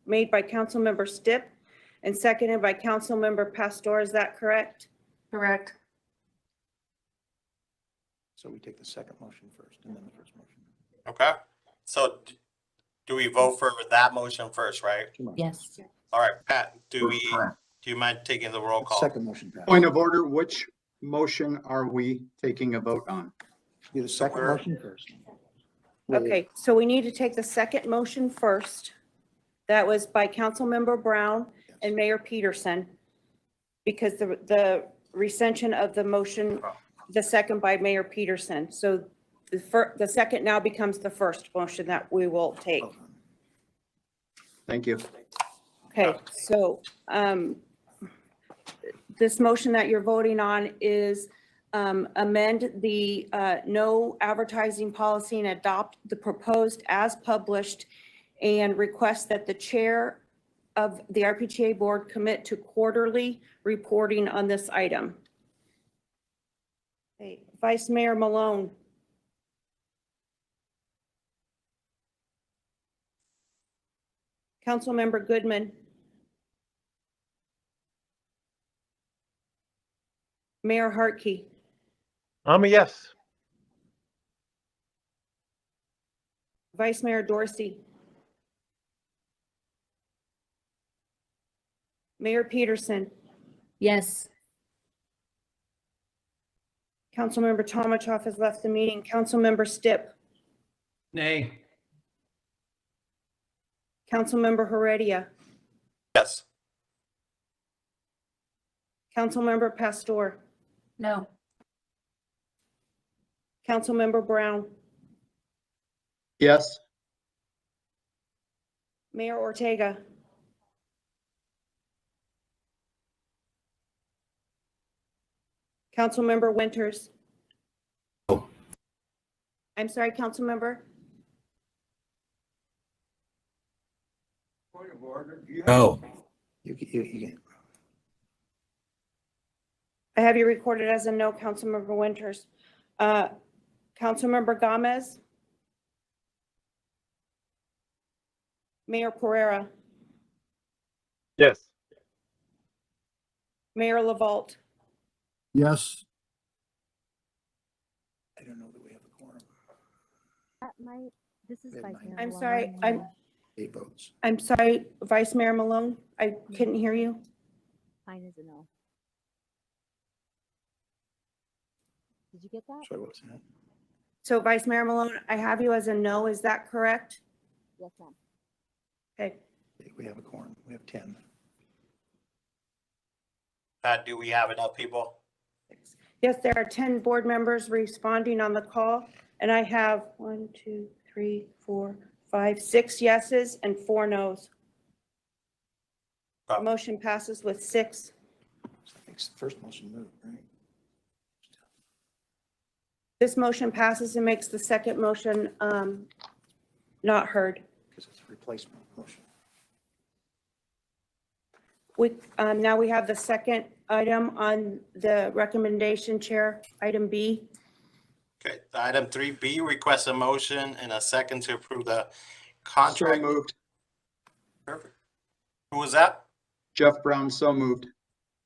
made by Councilmember Stipp and seconded by Councilmember Pastor. Is that correct? Correct. So we take the second motion first and then the first motion. Okay. So do we vote for that motion first, right? Yes. All right, Pat, do you mind taking the roll call? Second motion, Pat. Point of order, which motion are we taking a vote on? Do the second motion first. Okay, so we need to take the second motion first. That was by Councilmember Brown and Mayor Peterson. Because the recension of the motion, the second by Mayor Peterson. So the second now becomes the first motion that we will take. Thank you. Okay, so this motion that you're voting on is amend the no advertising policy and adopt the proposed as published and request that the chair of the RPTA board commit to quarterly reporting on this item. Okay, Vice Mayor Malone. Councilmember Goodman. Mayor Hartke. I'm a yes. Vice Mayor Dorsey. Mayor Peterson. Yes. Councilmember Tomachoff has left the meeting. Councilmember Stipp. Nay. Councilmember Heredia. Yes. Councilmember Pastor. No. Councilmember Brown. Yes. Mayor Ortega. Councilmember Winters. I'm sorry, Councilmember. Point of order. No. You can. I have you recorded as a no, Councilmember Winters. Councilmember Gomez. Mayor Pereira. Yes. Mayor LaVault. Yes. I don't know that we have a quorum. This is Vice Mayor I'm sorry, I'm 8 votes. sorry, Vice Mayor Malone. I couldn't hear you. Mine is a no. Did you get that? Sorry, what was that? So Vice Mayor Malone, I have you as a no. Is that correct? Yes, ma'am. Okay. We have a quorum. We have 10. Pat, do we have enough people? Yes, there are 10 board members responding on the call, and I have 1, 2, 3, 4, 5, 6 yeses and 4 nos. Motion passes with 6. I think the first motion moved, right? This motion passes and makes the second motion not heard. Because it's a replacement motion. Now we have the second item on the recommendation, Chair, item B. Okay, item 3B, request a motion and a second to approve the contract. So moved. Perfect. Who was that? Jeff Brown, so moved.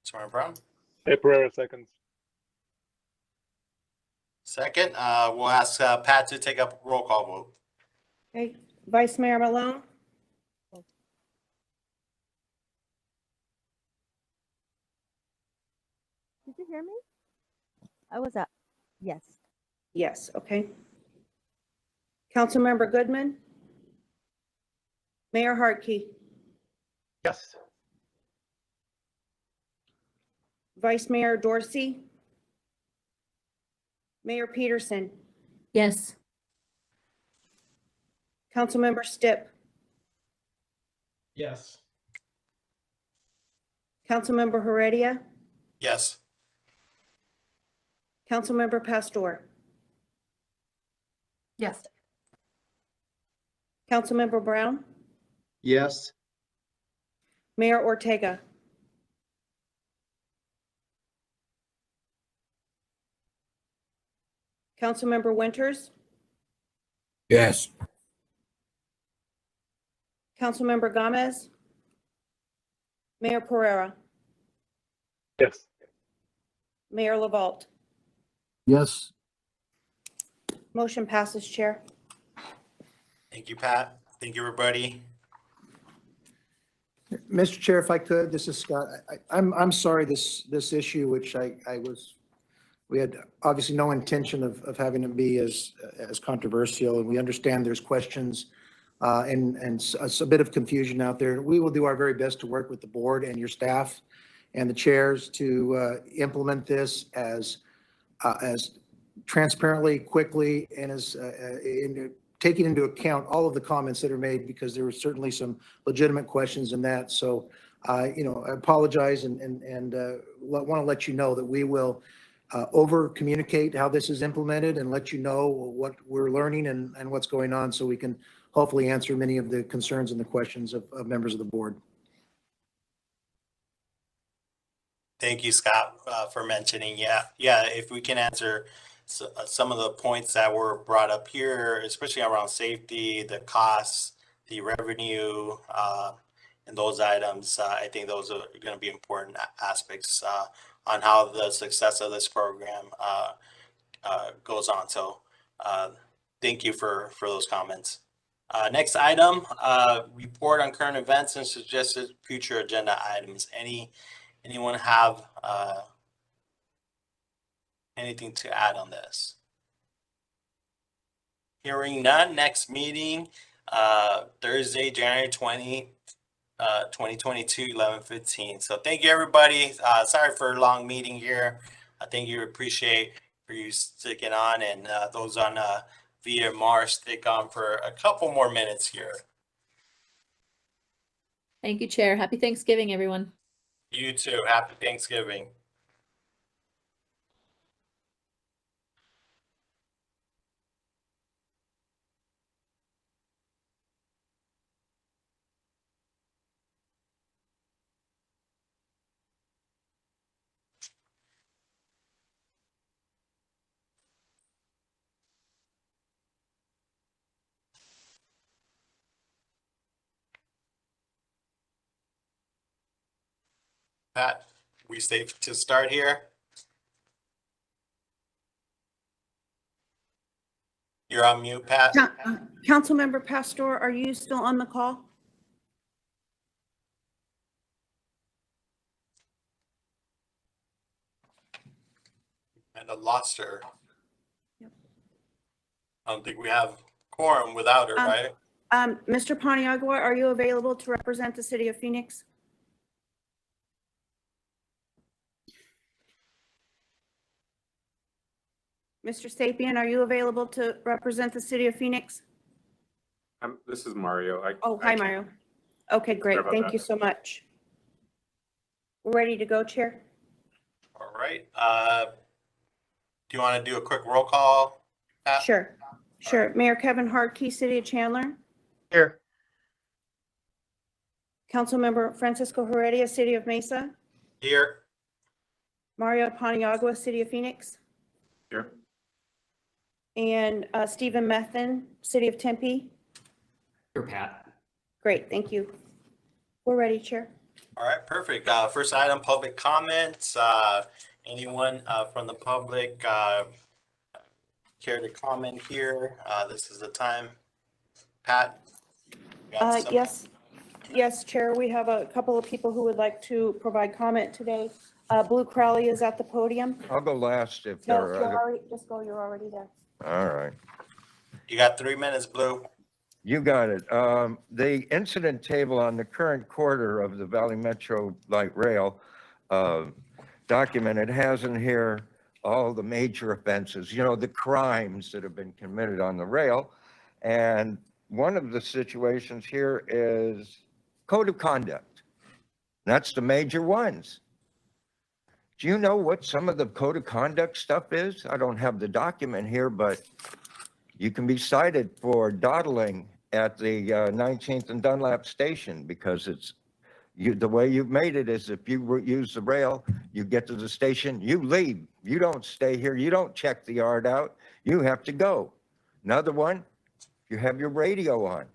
Sorry, Brown. Hey, Pereira, seconds. Second, we'll ask Pat to take up roll call vote. Okay, Vice Mayor Malone. Did you hear me? I was up. Yes. Yes, okay. Councilmember Goodman. Mayor Hartke. Yes. Vice Mayor Dorsey. Mayor Peterson. Yes. Councilmember Stipp. Yes. Councilmember Heredia. Yes. Councilmember Pastor. Yes. Councilmember Brown. Yes. Mayor Ortega. Councilmember Winters. Yes. Councilmember Gomez. Mayor Pereira. Yes. Mayor LaVault. Yes. Motion passes, Chair. Thank you, Pat. Thank you, everybody. Mr. Chair, if I could, this is Scott. I'm sorry, this issue, which I was We had obviously no intention of having it be as controversial, and we understand there's questions and a bit of confusion out there. We will do our very best to work with the board and your staff and the chairs to implement this as transparently, quickly, and as taking into account all of the comments that are made, because there were certainly some legitimate questions in that. So, I apologize and want to let you know that we will over communicate how this is implemented and let you know what we're learning and what's going on, so we can hopefully answer many of the concerns and the questions of members of the board. Thank you, Scott, for mentioning. Yeah, if we can answer some of the points that were brought up here, especially around safety, the costs, the revenue, and those items, I think those are going to be important aspects on how the success of this program goes on. So thank you for those comments. Next item, report on current events and suggested future agenda items. Anyone have anything to add on this? Hearing none, next meeting, Thursday, January 20, 2022, 11:15. So thank you, everybody. Sorry for a long meeting here. I think you appreciate for you sticking on, and those on via Mars stick on for a couple more minutes here. Thank you, Chair. Happy Thanksgiving, everyone. You too. Happy Thanksgiving. Pat, we safe to start here? You're on mute, Pat. Councilmember Pastor, are you still on the call? And I lost her. Yep. I don't think we have quorum without her, right? Mr. Paniagua, are you available to represent the city of Phoenix? Mr. Sapien, are you available to represent the city of Phoenix? This is Mario. Hi, Mario. Okay, great. Thank you so much. We're ready to go, Chair. All right. Do you want to do a quick roll call, Pat? Sure. Mayor Kevin Hartkey, City of Chandler. Here. Councilmember Francisco Heredia, City of Mesa. Here. Mario Paniagua, City of Phoenix. Here. And Stephen Methan, City of Tempe. Here, Pat. Great, thank you. We're ready, Chair. All right, perfect. First item, public comments. Anyone from the public care to comment here? This is the time. Pat? you got some- Yes, Chair, we have a couple of people who would like to provide comment today. Blue Crowley is at the podium. I'll go last if No, there just go, you're already there. All right. You got 3 minutes, Blue. You got it. The incident table on the current quarter of the Valley Metro Light Rail document, it has in here all the major offenses, the crimes that have been committed on the rail. And one of the situations here is code of conduct. That's the major ones. Do you know what some of the code of conduct stuff is? I don't have the document here, but you can be cited for dawdling at the 19th and Dunlap station, because the way you've made it is if you use the rail, you get to the station, you leave. You don't stay here. You don't check the yard out. You have to go. Another one, you have your radio on.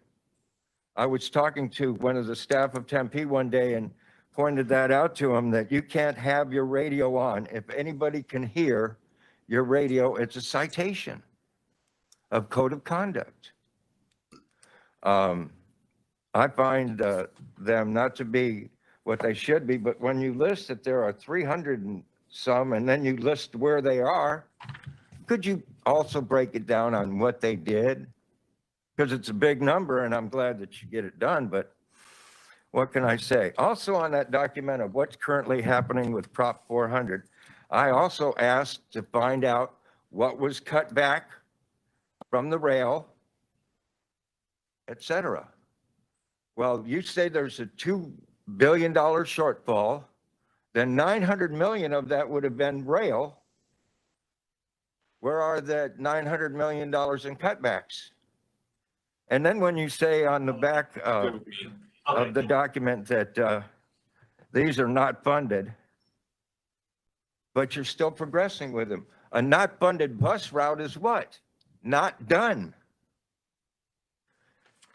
I was talking to one of the staff of Tempe one day and pointed that out to him, that you can't have your radio on. If anybody can hear your radio, it's a citation of code of conduct. I find them not to be what they should be, but when you list that there are 300 some, and then you list where they are. Could you also break it down on what they did? Because it's a big number, and I'm glad that you get it done, but what can I say? Also on that document of what's currently happening with Prop 400, I also asked to find out what was cut back from the rail, et cetera. Well, you say there's a $2 billion shortfall, then 900 million of that would have been rail. Where are the $900 million in cutbacks? And then when you say on the back of the document that these are not funded, but you're still progressing with them. A not funded bus route is what? Not done.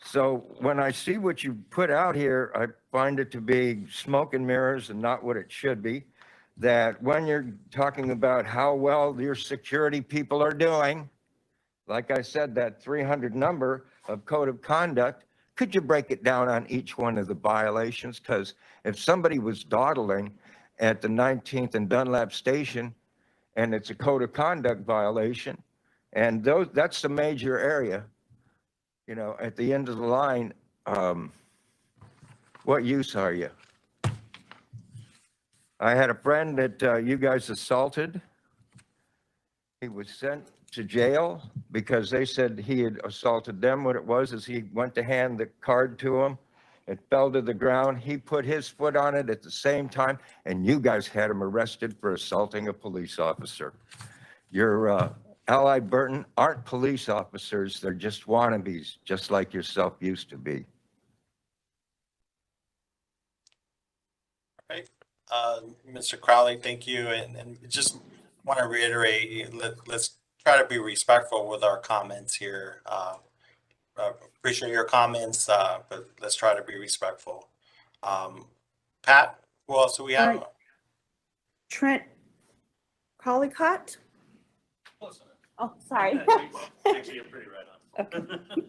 So when I see what you put out here, I find it to be smoke and mirrors and not what it should be. That when you're talking about how well your security people are doing, like I said, that 300 number of code of conduct, could you break it down on each one of the violations? Because if somebody was dawdling at the 19th and Dunlap station and it's a code of conduct violation, and that's the major area, you know, at the end of the line, what use are you? I had a friend that you guys assaulted. He was sent to jail because they said he had assaulted them. What it was is he went to hand the card to him. It fell to the ground. He put his foot on it at the same time, and you guys had him arrested for assaulting a police officer. Your Ally Burton aren't police officers. They're just wannabes, just like yourself used to be. All right. Mr. Crowley, thank you. And just want to reiterate, let's try to be respectful with our comments here. Appreciate your comments, but let's try to be respectful. Pat, who else do we have? Trent Collicott? Oh, sorry. Actually, you're pretty right on. Okay.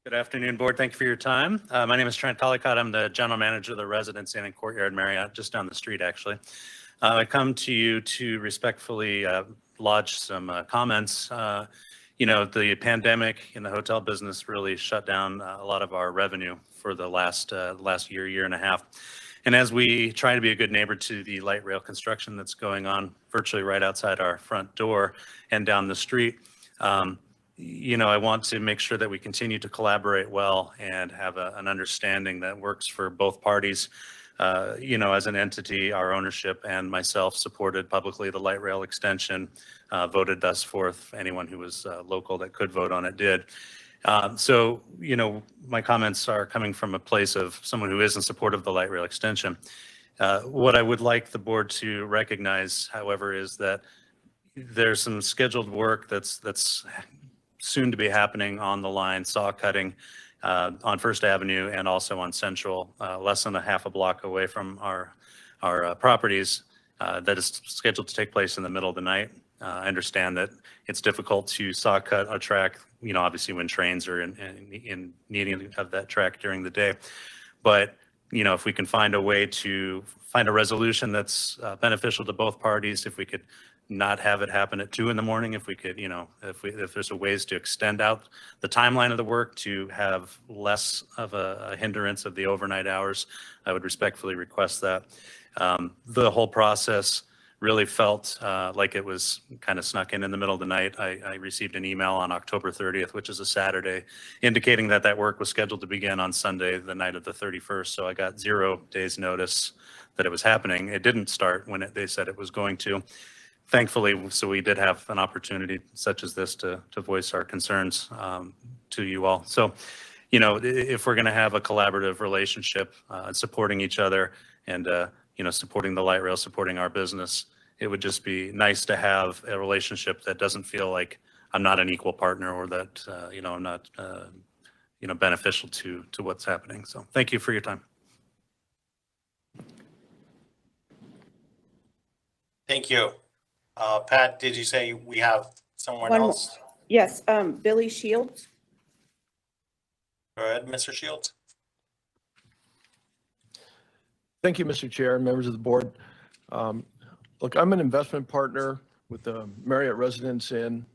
Good afternoon, board. Thank you for your time. My name is Trent Collicott. I'm the general manager of the Residence Inn and Courtyard Marriott, just down the street, actually. I come to you to respectfully lodge some comments. You know, the pandemic in the hotel business really shut down a lot of our revenue for the last year and a half. And as we try to be a good neighbor to the light rail construction that's going on virtually right outside our front door and down the street, you know, I want to make sure that we continue to collaborate well and have an understanding that works for both parties. You know, as an entity, our ownership and myself supported publicly the light rail extension, voted thus forth. Anyone who was local that could vote on it did. So, you know, my comments are coming from a place of someone who is in support of the light rail extension. What I would like the board to recognize, however, is that there's some scheduled work that's soon to be happening on the line, saw cutting on First Avenue and also on Central, less than a half a block away from our properties, that is scheduled to take place in the middle of the night. I understand that it's difficult to saw cut a track, you know, obviously when trains are in needing of that track during the day. But, you know, if we can find a way to find a resolution that's beneficial to both parties, if we could not have it happen at 2 in the morning, if we could, you know, if there's a ways to extend out the timeline of the work to have less of a hindrance of the overnight hours, I would respectfully request that. The whole process really felt like it was kind of snuck in the middle of the night. I received an email on October 30th, which is a Saturday, indicating that that work was scheduled to begin on Sunday, the night of the 31st. So I got 0 days notice that it was happening. It didn't start when they said it was going to. Thankfully, so we did have an opportunity such as this to voice our concerns to you all. So, you know, if we're going to have a collaborative relationship, supporting each other and, you know, supporting the light rail, supporting our business, it would just be nice to have a relationship that doesn't feel like I'm not an equal partner or that, you know, I'm not, you know, beneficial to what's happening. So thank you for your time. Thank you. Pat, did you say we have someone One more. else? Yes, Billy Shields. Go ahead, Mr. Shields. Thank you, Mr. Chair and members of the board. Look, I'm an investment partner with the Marriott Residence Inn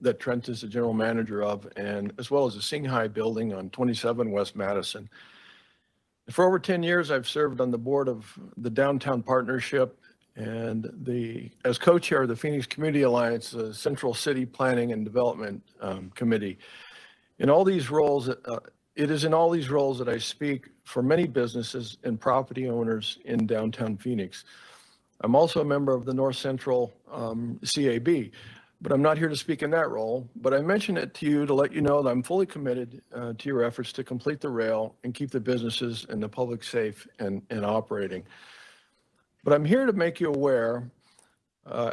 that Trent is the general manager of, and as well as the Singhai building on 27 West Madison. For over 10 years, I've served on the board of the Downtown Partnership and as co-chair of the Phoenix Community Alliance, the Central City Planning and Development Committee. In all these roles, it is in all these roles that I speak for many businesses and property owners in downtown Phoenix. I'm also a member of the North Central CAB, but I'm not here to speak in that role. But I mention it to you to let you know that I'm fully committed to your efforts to complete the rail and keep the businesses and the public safe and operating. But I'm here to make you aware,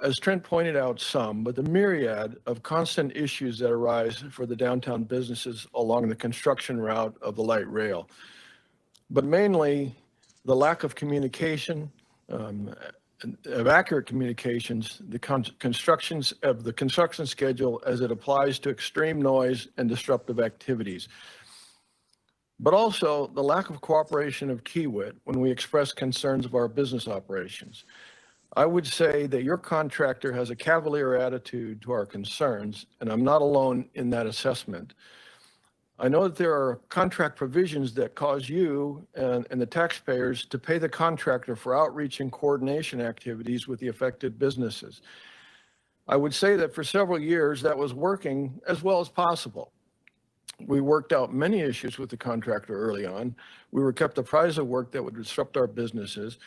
as Trent pointed out but the myriad of constant issues that arise for the downtown businesses along the construction route of the light rail. But mainly the lack of communication, of accurate communications, the construction schedule as it applies to extreme noise and disruptive activities. But also the lack of cooperation of Kiewit when we express concerns of our business operations. I would say that your contractor has a cavalier attitude to our concerns, and I'm not alone in that assessment. I know that there are contract provisions that cause you and the taxpayers to pay the contractor for outreach and coordination activities with the affected businesses. I would say that for several years that was working as well as possible. We worked out many issues with the contractor early on. We were kept apprised of work that would disrupt our businesses.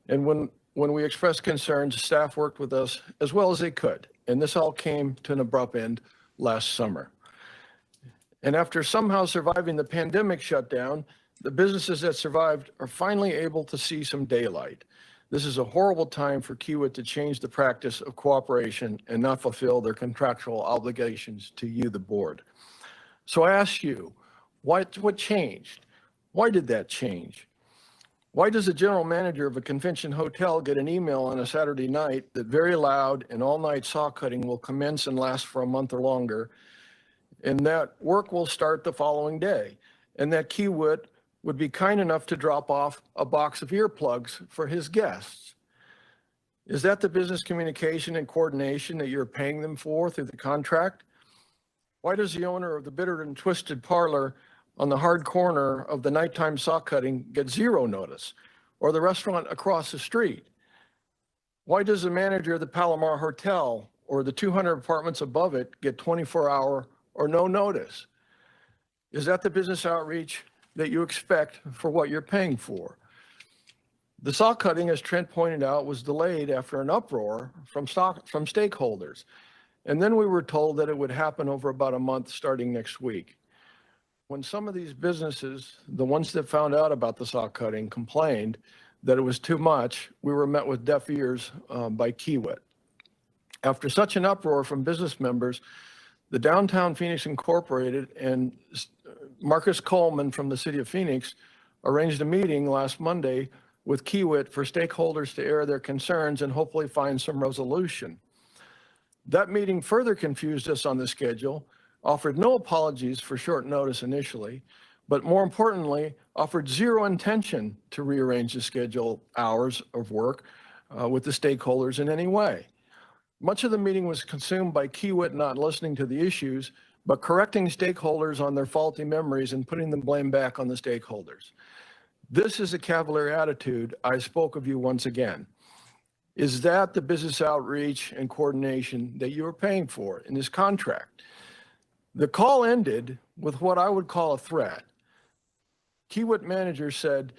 And when we expressed concerns, staff worked with us as well as they could. And this all came to an abrupt end last summer. And after somehow surviving the pandemic shutdown, the businesses that survived are finally able to see some daylight. This is a horrible time for Kiewit to change the practice of cooperation and not fulfill their contractual obligations to you, the board. So I ask you, what changed? Why did that change? Why does the general manager of a convention hotel get an email on a Saturday night that very loud and all-night saw cutting will commence and last for a month or longer, and that work will start the following day, and that Kiewit would be kind enough to drop off a box of earplugs for his guests? Is that the business communication and coordination that you're paying them for through the contract? Why does the owner of the Bitter and Twisted Parlor on the hard corner of the nighttime saw cutting get zero notice, or the restaurant across the street? Why does the manager of the Palomar Hotel or the 200 apartments above it get 24-hour or no notice? Is that the business outreach that you expect for what you're paying for? The saw cutting, as Trent pointed out, was delayed after an uproar from stakeholders. And then we were told that it would happen over about a month starting next week. When some of these businesses, the ones that found out about the saw cutting, complained that it was too much, we were met with deaf ears by Kiewit. After such an uproar from business members, the Downtown Phoenix Incorporated and Marcus Coleman from the city of Phoenix arranged a meeting last Monday with Kiewit for stakeholders to air their concerns and hopefully find some resolution. That meeting further confused us on the schedule, offered no apologies for short notice initially, but more importantly, offered zero intention to rearrange the schedule hours of work with the stakeholders in any way. Much of the meeting was consumed by Kiewit not listening to the issues, but correcting stakeholders on their faulty memories and putting the blame back on the stakeholders. This is a cavalier attitude. I spoke of you once again. Is that the business outreach and coordination that you are paying for in this contract? The call ended with what I would call a threat. Kiewit manager said,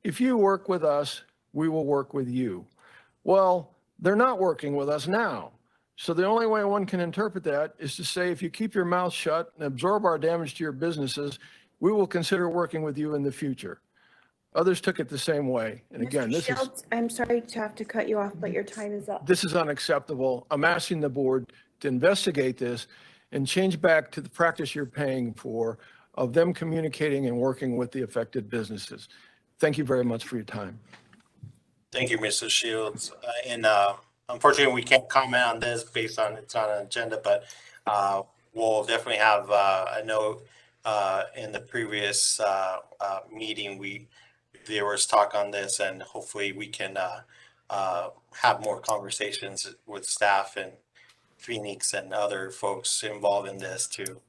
if you work with us, we will work with you. Well, they're not working with us now. So the only way one can interpret that is to say, if you keep your mouth shut and absorb our damage to your businesses, we will consider working with you in the future. Others took it the same way. And again, I'm sorry to have to cut you off, but your time is up. This is unacceptable. I'm asking the board to investigate this and change back to the practice you're paying for of them communicating and working with the affected businesses. Thank you very much for your time. Thank you, Mr. Shields. Unfortunately, we can't comment on this based on it's on an agenda, but we'll definitely have a note in the previous meeting. We there was talk on this, and hopefully we can have more conversations with staff and Phoenix and other folks involved in this to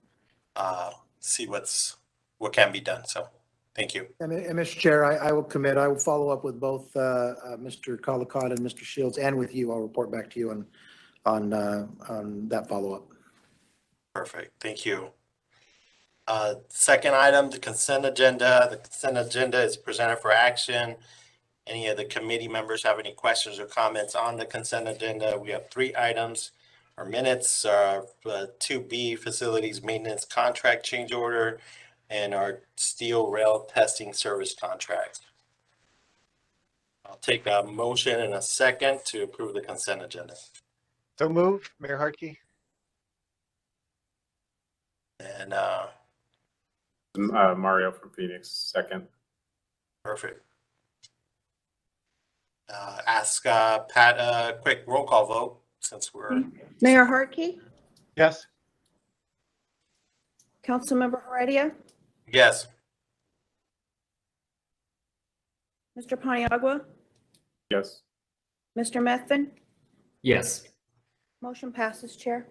see what can be done. So thank you. And Mr. Chair, I will commit, I will follow up with both Mr. Colacott and Mr. Shields, and with you. I'll report back to you on that follow-up. Perfect. Thank you. Second item, the consent agenda. The consent agenda is presented for action. Any of the committee members have any questions or comments on the consent agenda? We have 3 items. Our minutes, 2B, facilities maintenance contract change order, and our steel rail testing service contract. I'll take a motion in a second to approve the consent agenda. So moved, Mayor Hartke. And Mario from Phoenix, second. perfect. Ask Pat a quick roll call vote since we're. Mayor Hartke, Yes. Councilmember Heredia, Yes. Mr. Paniagua, Yes. Mr. Methvin. Yes. Motion passes, Chair.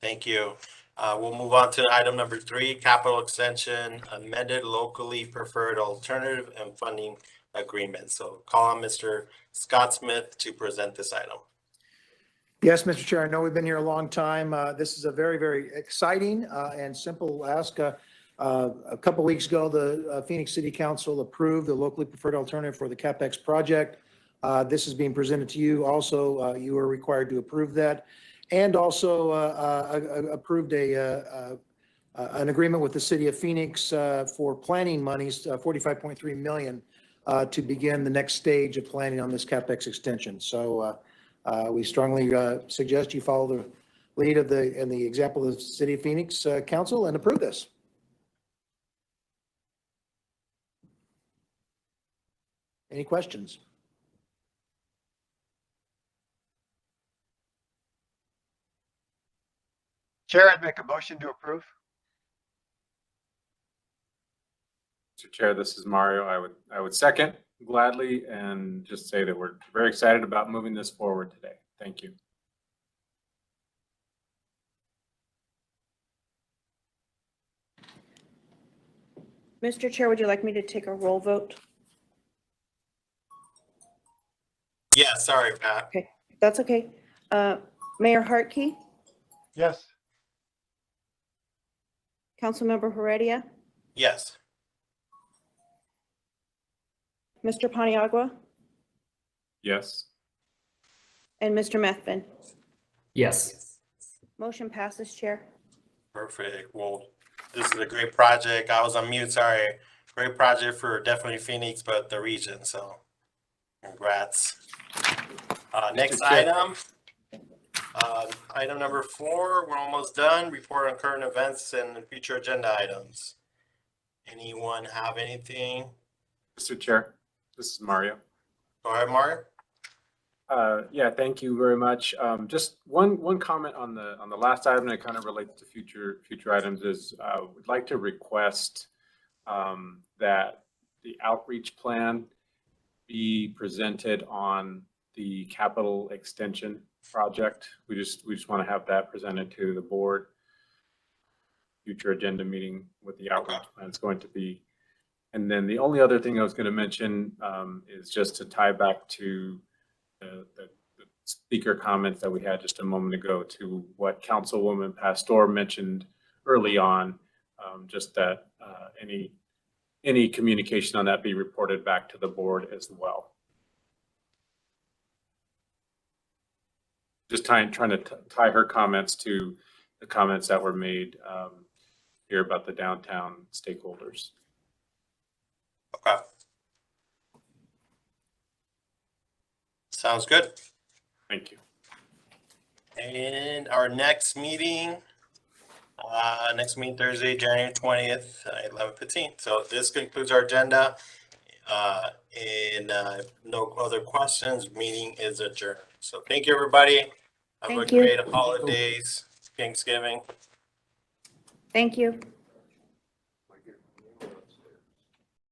Thank you. We'll move on to item number 3, capital extension, amended locally preferred alternative and funding agreement. So call on Mr. Scott Smith to present this item. Yes, Mr. Chair, I know we've been here a long time. This is a very, very exciting and simple ask. A couple weeks ago, the Phoenix City Council approved the locally preferred alternative for the CapEx project. This is being presented to you. Also, you are required to approve that, and also approved an agreement with the City of Phoenix for planning monies, $45.3 million, to begin the next stage of planning on this CapEx extension. So we strongly suggest you follow the lead of the example of the City of Phoenix Council and approve this. Any questions? Chair, I'd make a motion to approve. Mr. Chair, this is Mario. I would second gladly and just say that we're very excited about moving this forward today. Thank you. Mr. Chair, would you like me to take a roll vote? Yeah, sorry, Pat. Okay, that's okay. Mayor Hartke, Yes. Councilmember Heredia, Yes. Mr. Paniagua, Yes. and Mr. Methvin. Yes. Motion passes, Chair. Perfect. Well, this is a great project. I was on mute, sorry. Great project for definitely Phoenix, but the region, so congrats. Next item. Item number 4, we're almost done. Report on current events and future agenda items. Anyone have anything? Mr. Chair, this is Mario. Go ahead, Mario. Yeah, thank you very much. Just one comment on the last item that kind of relates to future items is we'd like to request that the outreach plan be presented on the capital extension project. We just want to have that presented to the board. Future agenda meeting with the outreach plan is going to be. And then the only other thing I was going to mention is just to tie back to the speaker comments that we had just a moment ago to what Councilwoman Pastor mentioned early on, just that any communication on that be reported back to the board as well. Just trying to tie her comments to the comments that were made here about the downtown stakeholders. Okay. Sounds good. Thank you. And our next meeting Thursday, January 20th, 11:15. So this concludes our agenda. And no other questions. Meeting is adjourned. So thank you, everybody. Have a great holidays, Thanksgiving. Thank you.